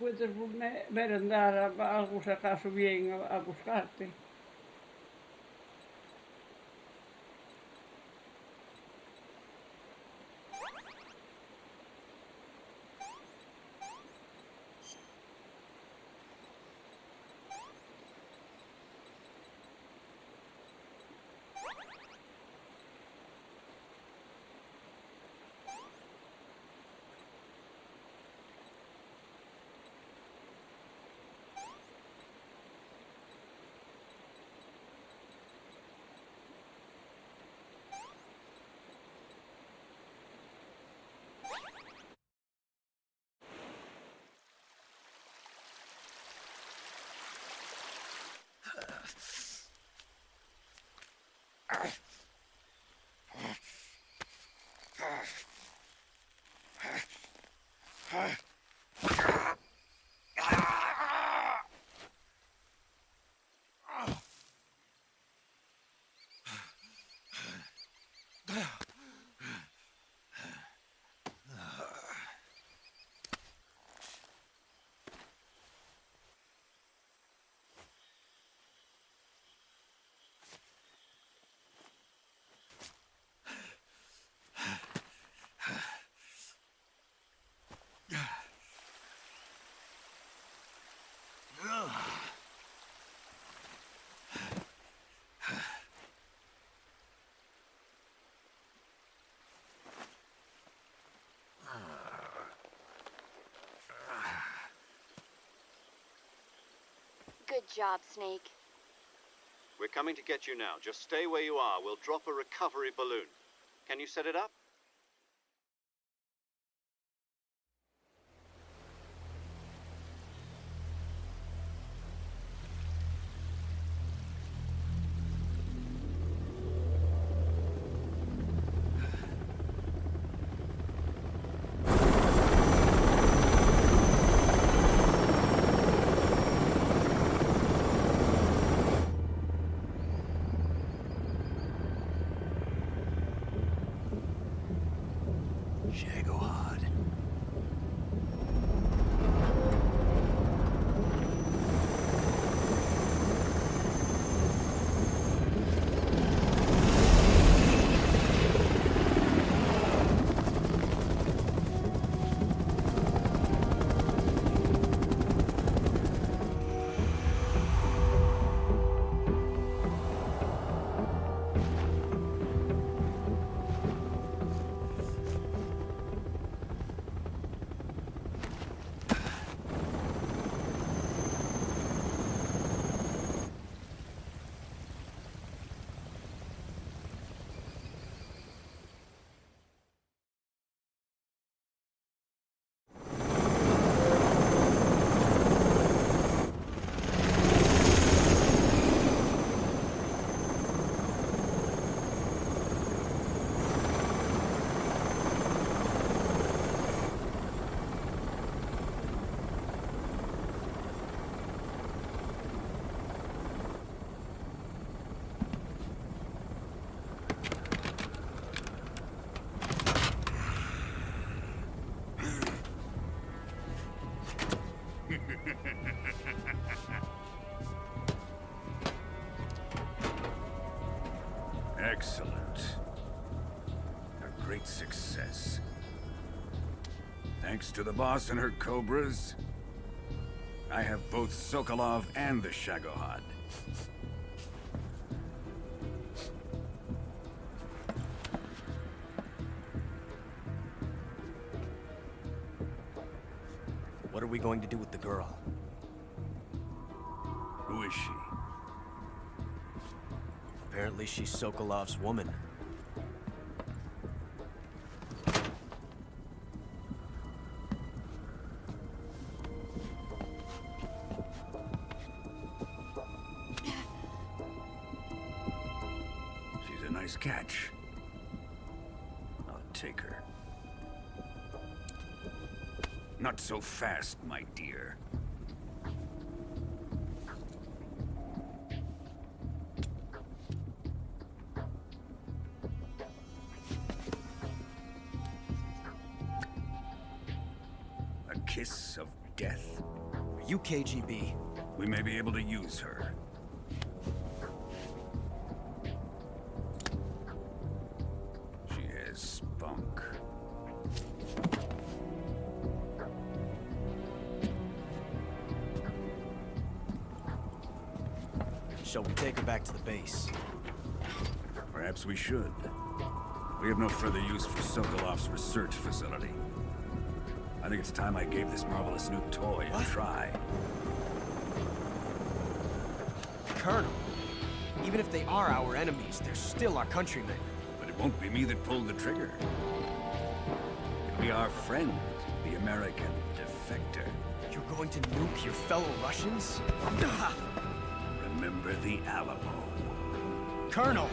Puedes merendar algo si acaso bien a buscarte. Good job, Snake. We're coming to get you now. Just stay where you are. We'll drop a recovery balloon. Can you set it up? Excellent. A great success. Thanks to the boss and her cobras, I have both Sokolov and the Shagohod. What are we going to do with the girl? Who is she? Apparently she's Sokolov's woman. She's a nice catch. I'll take her. Not so fast, my dear. A kiss of death. Are you KGB? We may be able to use her. She has spunk. Shall we take her back to the base? Perhaps we should. We have no further use for Sokolov's research facility. I think it's time I gave this marvelous new toy a try. Colonel, even if they are our enemies, they're still our countrymen. But it won't be me that pulled the trigger. It'll be our friend, the American defector. You're going to nuke your fellow Russians? Remember the Alamo. Colonel!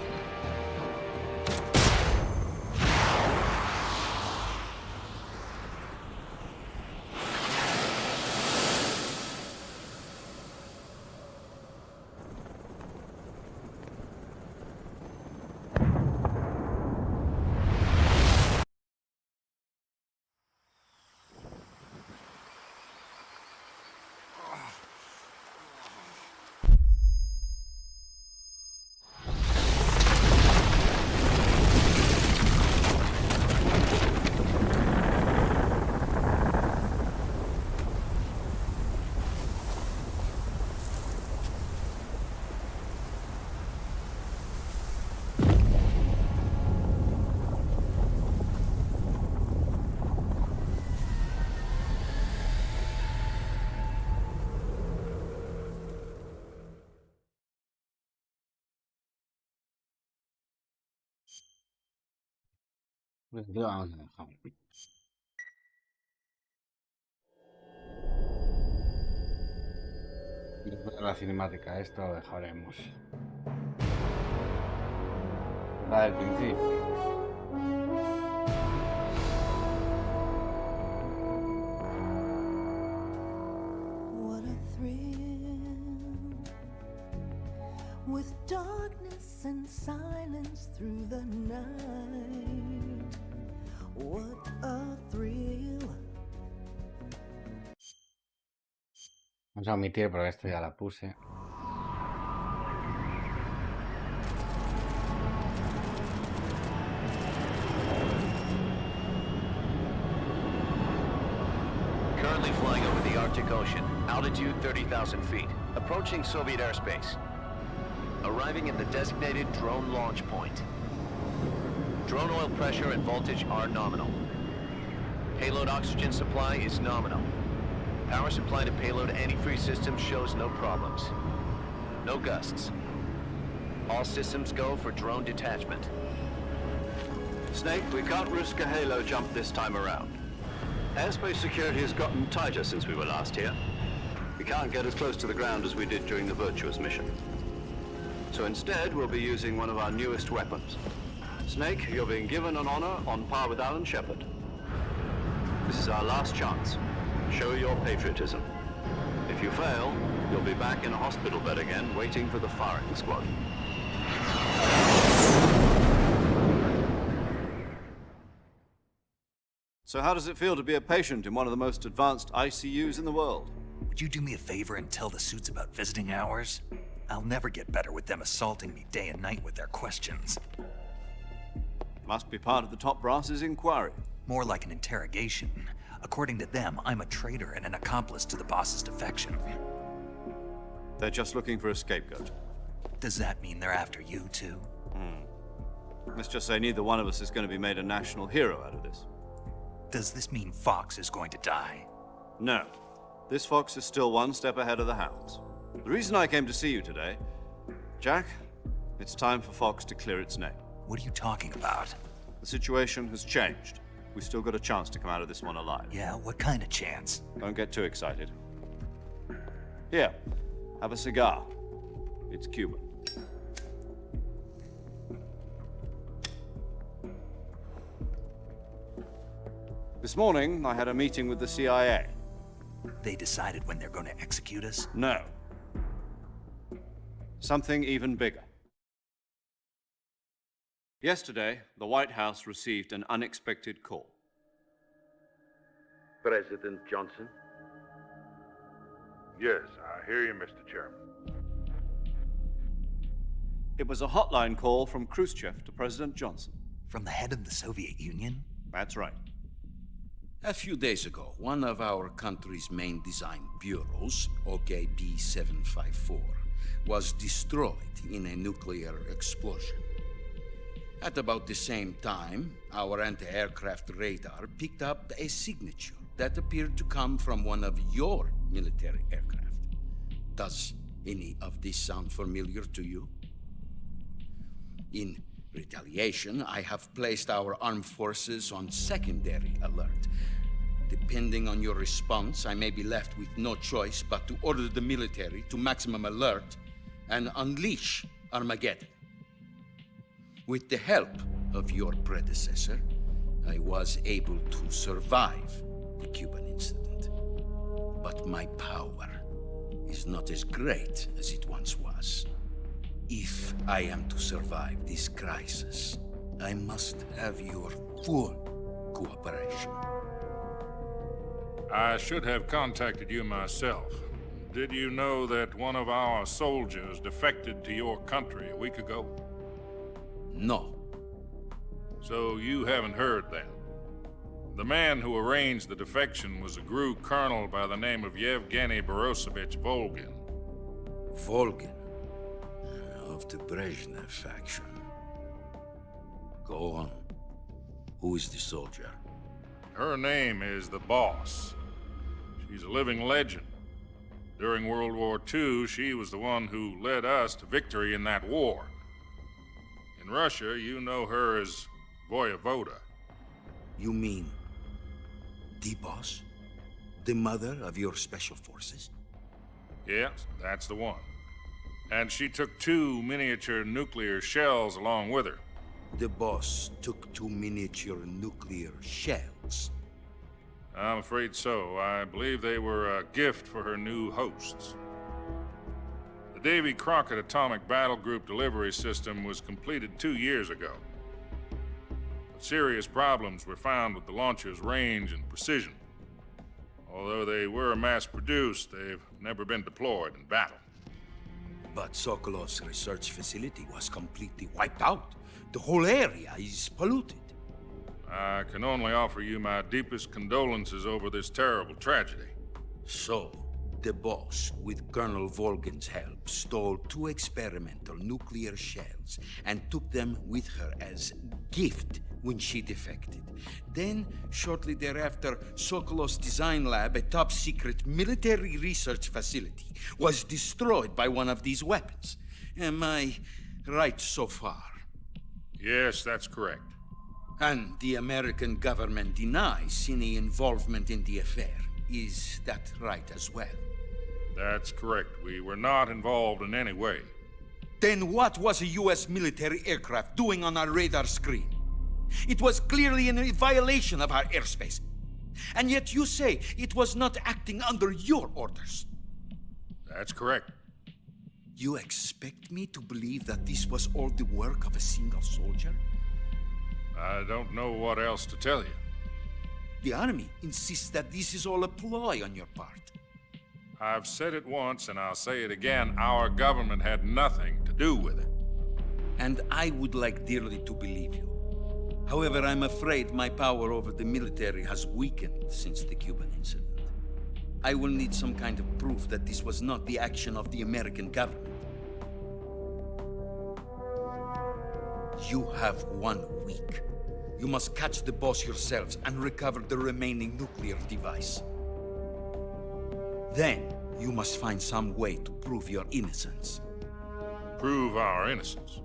Pues lo vamos a dejar. Después de la cinemática, esto lo dejaremos. La del principio. What a thrill, with darkness and silence through the night. What a thrill. Vamos a omitir porque esto ya la puse. Currently flying over the Arctic Ocean, altitude 30,000 feet, approaching Soviet airspace. Arriving at the designated drone launch point. Drone oil pressure and voltage are nominal. Payload oxygen supply is nominal. Power supply to payload antifreeze system shows no problems. No gusts. All systems go for drone detachment. Snake, we can't risk a halo jump this time around. Airspace security has gotten tighter since we were last here. We can't get as close to the ground as we did during the Virtuous mission. So instead, we'll be using one of our newest weapons. Snake, you're being given an honor on par with Alan Shepard. This is our last chance. Show your patriotism. If you fail, you'll be back in a hospital bed again, waiting for the firing squad. So how does it feel to be a patient in one of the most advanced ICUs in the world? Would you do me a favor and tell the suits about visiting hours? I'll never get better with them assaulting me day and night with their questions. Must be part of the top brass's inquiry. More like an interrogation. According to them, I'm a traitor and an accomplice to the boss's defection. They're just looking for a scapegoat. Does that mean they're after you, too? Let's just say neither one of us is going to be made a national hero out of this. Does this mean Fox is going to die? No. This fox is still one step ahead of the hounds. The reason I came to see you today, Jack, it's time for Fox to clear its name. What are you talking about? The situation has changed. We've still got a chance to come out of this one alive. Yeah, what kind of chance? Don't get too excited. Here, have a cigar. It's Cuban. This morning, I had a meeting with the CIA. They decided when they're going to execute us? No. Something even bigger. Yesterday, the White House received an unexpected call. President Johnson? Yes, I hear you, Mr. Chairman. It was a hotline call from Khrushchev to President Johnson. From the head of the Soviet Union? That's right. A few days ago, one of our country's main design bureaus, OKB 754, was destroyed in a nuclear explosion. At about the same time, our anti-aircraft radar picked up a signature that appeared to come from one of your military aircraft. Does any of this sound familiar to you? In retaliation, I have placed our armed forces on secondary alert. Depending on your response, I may be left with no choice but to order the military to maximum alert and unleash Armageddon. With the help of your predecessor, I was able to survive the Cuban incident. But my power is not as great as it once was. If I am to survive this crisis, I must have your full cooperation. I should have contacted you myself. Did you know that one of our soldiers defected to your country a week ago? No. So you haven't heard then? The man who arranged the defection was a GRU colonel by the name of Yevgeny Borosovich Volgin. Volgin? Of the Brezhnev faction. Go on. Who is the soldier? Her name is the Boss. She's a living legend. During World War II, she was the one who led us to victory in that war. In Russia, you know her as Voyevoda. You mean the boss? The mother of your special forces? Yes, that's the one. And she took 2 miniature nuclear shells along with her. The boss took 2 miniature nuclear shells? I'm afraid so. I believe they were a gift for her new hosts. The Davy Crockett Atomic Battle Group delivery system was completed 2 years ago. But serious problems were found with the launcher's range and precision. Although they were mass-produced, they've never been deployed in battle. But Sokolov's research facility was completely wiped out. The whole area is polluted. I can only offer you my deepest condolences over this terrible tragedy. So, the boss, with Colonel Volgin's help, stole 2 experimental nuclear shells and took them with her as gift when she defected. Then, shortly thereafter, Sokolov's design lab, a top-secret military research facility, was destroyed by one of these weapons. Am I right so far? Yes, that's correct. And the American government denies any involvement in the affair. Is that right as well? That's correct. We were not involved in any way. Then what was a U.S. military aircraft doing on our radar screen? It was clearly in violation of our airspace. And yet you say it was not acting under your orders. That's correct. You expect me to believe that this was all the work of a single soldier? I don't know what else to tell you. The Army insists that this is all a ploy on your part. I've said it once, and I'll say it again. Our government had nothing to do with it. And I would like dearly to believe you. However, I'm afraid my power over the military has weakened since the Cuban incident. I will need some kind of proof that this was not the action of the American government. You have 1 week. You must catch the boss yourselves and recover the remaining nuclear device. Then, you must find some way to prove your innocence. Prove our innocence?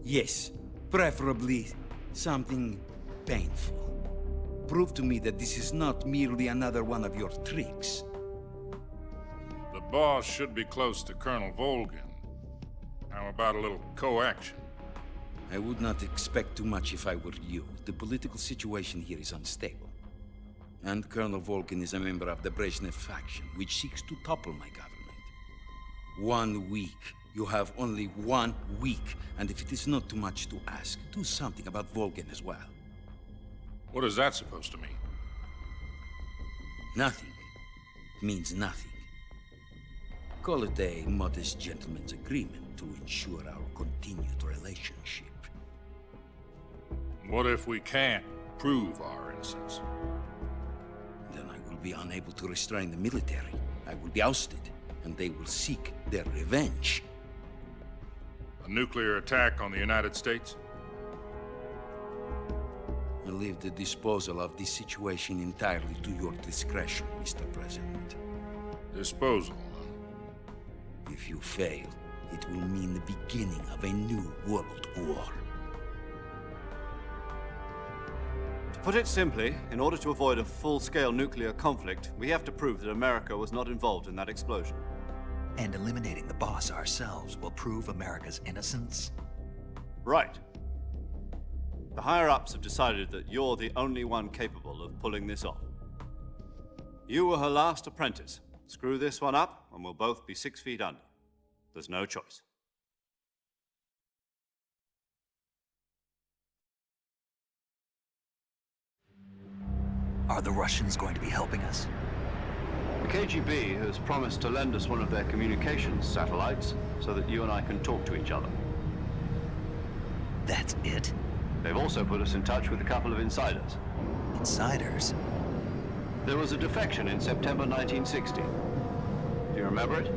Yes, preferably something painful. Prove to me that this is not merely another one of your tricks. The boss should be close to Colonel Volgin. How about a little co-action? I would not expect too much if I were you. The political situation here is unstable. And Colonel Volgin is a member of the Brezhnev faction, which seeks to topple my government. 1 week. You have only 1 week. And if it is not too much to ask, do something about Volgin as well. What is that supposed to mean? Nothing. It means nothing. Call it a modest gentleman's agreement to ensure our continued relationship. What if we can't prove our innocence? Then I will be unable to restrain the military. I will be ousted, and they will seek their revenge. A nuclear attack on the United States? I leave the disposal of this situation entirely to your discretion, Mr. President. Disposal? If you fail, it will mean the beginning of a new world war. To put it simply, in order to avoid a full-scale nuclear conflict, we have to prove that America was not involved in that explosion. And eliminating the boss ourselves will prove America's innocence? Right. The higher-ups have decided that you're the only one capable of pulling this off. You were her last apprentice. Screw this one up, and we'll both be 6 feet under. There's no choice. Are the Russians going to be helping us? The KGB has promised to lend us one of their communications satellites so that you and I can talk to each other. That's it? They've also put us in touch with a couple of insiders. Insiders? There was a defection in September 1960. Do you remember it?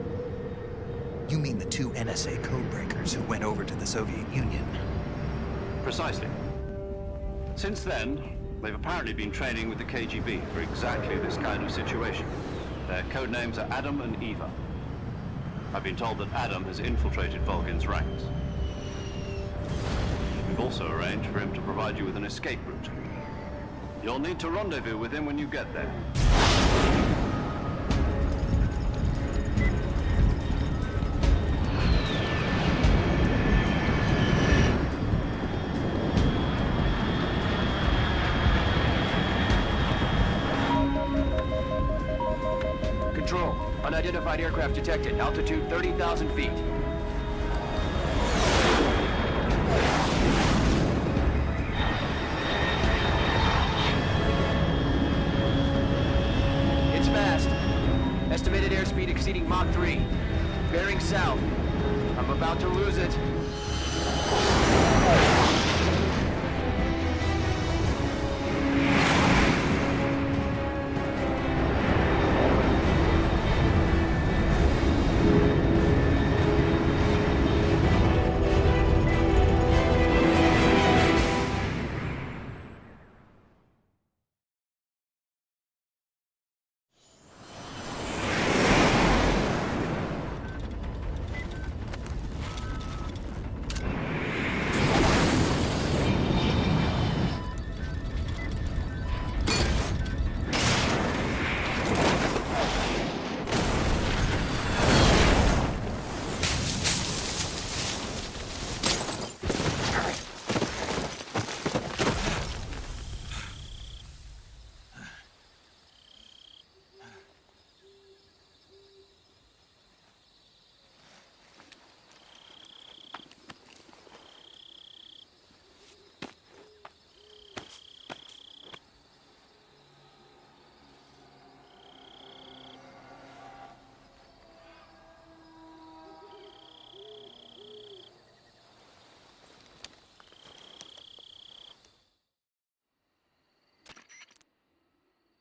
You mean the 2 NSA codebreakers who went over to the Soviet Union? Precisely. Since then, they've apparently been training with the KGB for exactly this kind of situation. Their code names are Adam and Eva. I've been told that Adam has infiltrated Volgin's ranks. We've also arranged for him to provide you with an escape route. You'll need to rendezvous with him when you get there. Control, unidentified aircraft detected. Altitude 30,000 feet. It's fast. Estimated airspeed exceeding Mach 3. Bearing south. I'm about to lose it.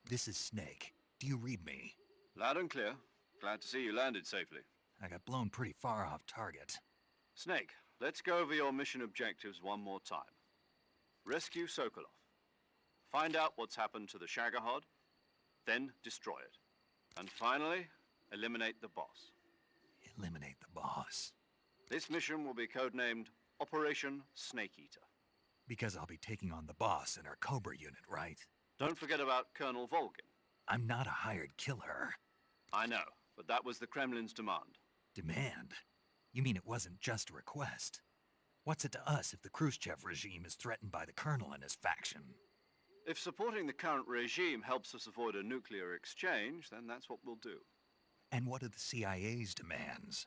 This is Snake. Do you read me? Loud and clear. Glad to see you landed safely. I got blown pretty far off target. Snake, let's go over your mission objectives one more time. Rescue Sokolov. Find out what's happened to the Shagohod, then destroy it. And finally, eliminate the boss. Eliminate the boss. This mission will be codenamed Operation Snake Eater. Because I'll be taking on the boss in our Cobra unit, right? Don't forget about Colonel Volgin. I'm not a hired killer. I know, but that was the Kremlin's demand. Demand? You mean it wasn't just a request? What's it to us if the Khrushchev regime is threatened by the Colonel and his faction? If supporting the current regime helps us avoid a nuclear exchange, then that's what we'll do. And what are the CIA's demands?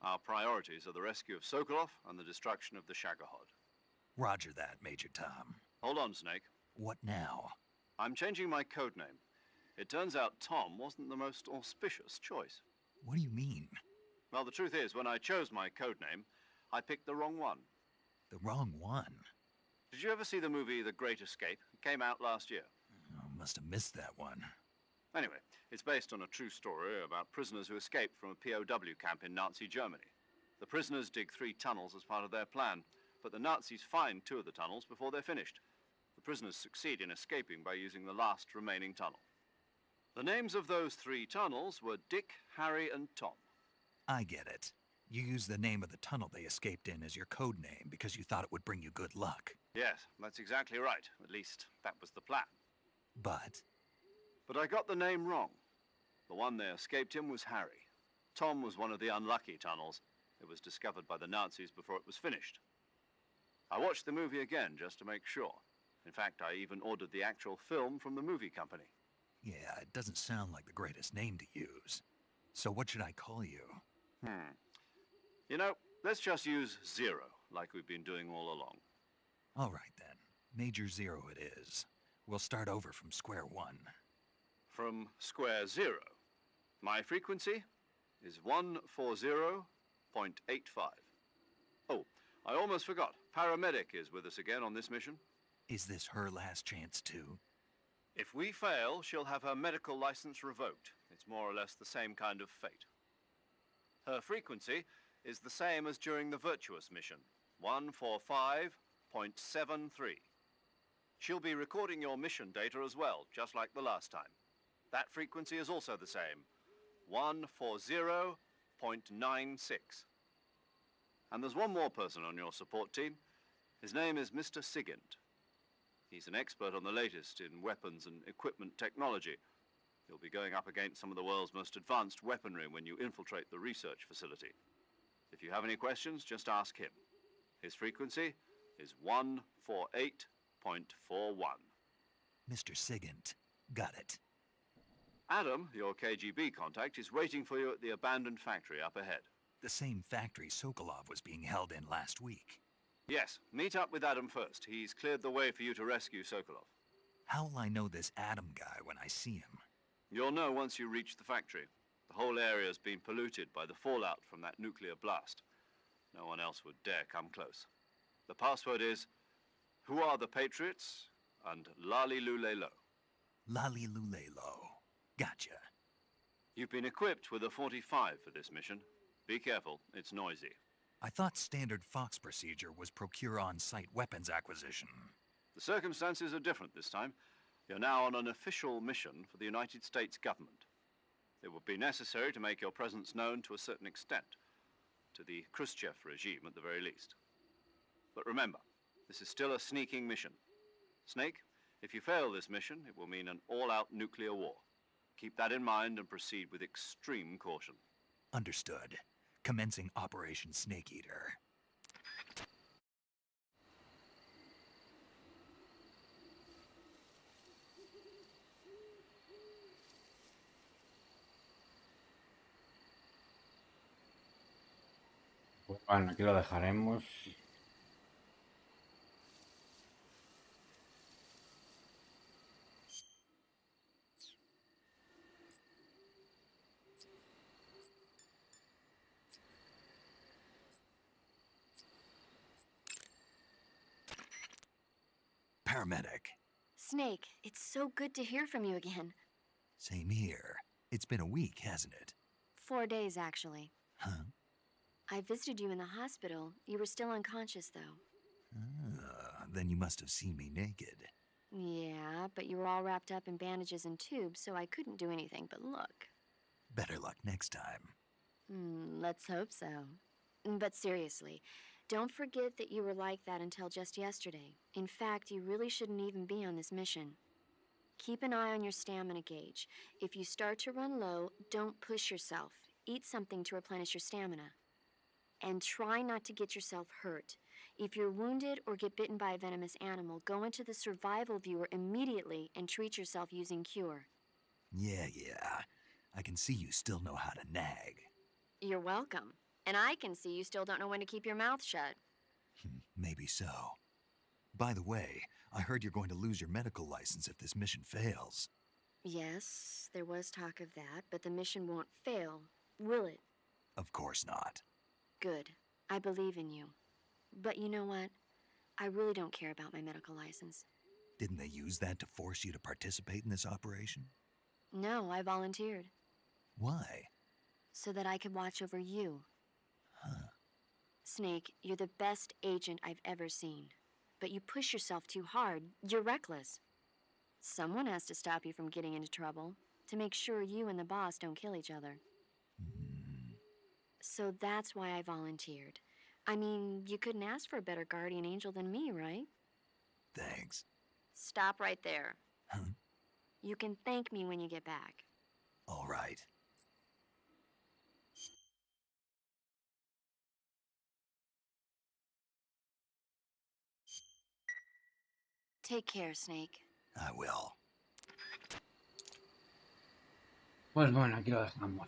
Our priorities are the rescue of Sokolov and the destruction of the Shagohod. Roger that, Major Tom. Hold on, Snake. What now? I'm changing my codename. It turns out Tom wasn't the most auspicious choice. What do you mean? Well, the truth is, when I chose my codename, I picked the wrong one. The wrong one? Did you ever see the movie The Great Escape? It came out last year. Oh, must have missed that one. Anyway, it's based on a true story about prisoners who escaped from a POW camp in Nazi Germany. The prisoners dig 3 tunnels as part of their plan, but the Nazis find 2 of the tunnels before they're finished. The prisoners succeed in escaping by using the last remaining tunnel. The names of those 3 tunnels were Dick, Harry, and Tom. I get it. You used the name of the tunnel they escaped in as your code name because you thought it would bring you good luck. Yes, that's exactly right. At least, that was the plan. But I got the name wrong. The one they escaped in was Harry. Tom was one of the unlucky tunnels. It was discovered by the Nazis before it was finished. I watched the movie again just to make sure. In fact, I even ordered the actual film from the movie company. yeah, it doesn't sound like the greatest name to use. So what should I call you? You know, let's just use Zero, like we've been doing all along. All right then. Major Zero it is. We'll start over from square one. From square 0. My frequency is 140.85. Oh, I almost forgot. Paramedic is with us again on this mission. Is this her last chance too? If we fail, she'll have her medical license revoked. It's more or less the same kind of fate. Her frequency is the same as during the Virtuous mission, 145.73. She'll be recording your mission data as well, just like the last time. That frequency is also the same, 140.96. And there's one more person on your support team. His name is Mr. Sigint. He's an expert on the latest in weapons and equipment technology. You'll be going up against some of the world's most advanced weaponry when you infiltrate the research facility. If you have any questions, just ask him. His frequency is 148.41. Mr. Sigint. Got it. Adam, your KGB contact, is waiting for you at the abandoned factory up ahead. The same factory Sokolov was being held in last week. Yes, meet up with Adam first. He's cleared the way for you to rescue Sokolov. How will I know this Adam guy when I see him? You'll know once you reach the factory. The whole area's been polluted by the fallout from that nuclear blast. No one else would dare come close. The password is, "Who are the Patriots?" and "Lali Lule Lo." Lali Lule Lo. Gotcha. You've been equipped with a 45 for this mission. Be careful, it's noisy. I thought standard Fox procedure was procure on-site weapons acquisition. The circumstances are different this time. You're now on an official mission for the United States government. It would be necessary to make your presence known to a certain extent, to the Khrushchev regime at the very least. But remember, this is still a sneaking mission. Snake, if you fail this mission, it will mean an all-out nuclear war. Keep that in mind and proceed with extreme caution. Understood. Commencing Operation Snake Eater. Pues bueno, aquí lo dejaremos. Paramedic. Snake, it's so good to hear from you again. Same here. It's been a week, hasn't it? 4 days, actually. Huh? I visited you in the hospital. You were still unconscious, though. Then you must have seen me naked. Yeah, but you were all wrapped up in bandages and tubes, so I couldn't do anything but look. Better luck next time. Let's hope so. But seriously, don't forget that you were like that until just yesterday. In fact, you really shouldn't even be on this mission. Keep an eye on your stamina gauge. If you start to run low, don't push yourself. Eat something to replenish your stamina. And try not to get yourself hurt. If you're wounded or get bitten by a venomous animal, go into the survival viewer immediately and treat yourself using Cure. Yeah. I can see you still know how to nag. You're welcome. And I can see you still don't know when to keep your mouth shut. Maybe so. By the way, I heard you're going to lose your medical license if this mission fails. Yes, there was talk of that, but the mission won't fail, will it? Of course not. Good. I believe in you. But you know what? I really don't care about my medical license. Didn't they use that to force you to participate in this operation? No, I volunteered. Why? So that I could watch over you. Huh. Snake, you're the best agent I've ever seen. But you push yourself too hard. You're reckless. Someone has to stop you from getting into trouble, to make sure you and the boss don't kill each other. So that's why I volunteered. I mean, you couldn't ask for a better guardian angel than me, right? Thanks. Stop right there. Huh? You can thank me when you get back. All right. Take care, Snake. I will. Pues bueno, aquí lo dejamos.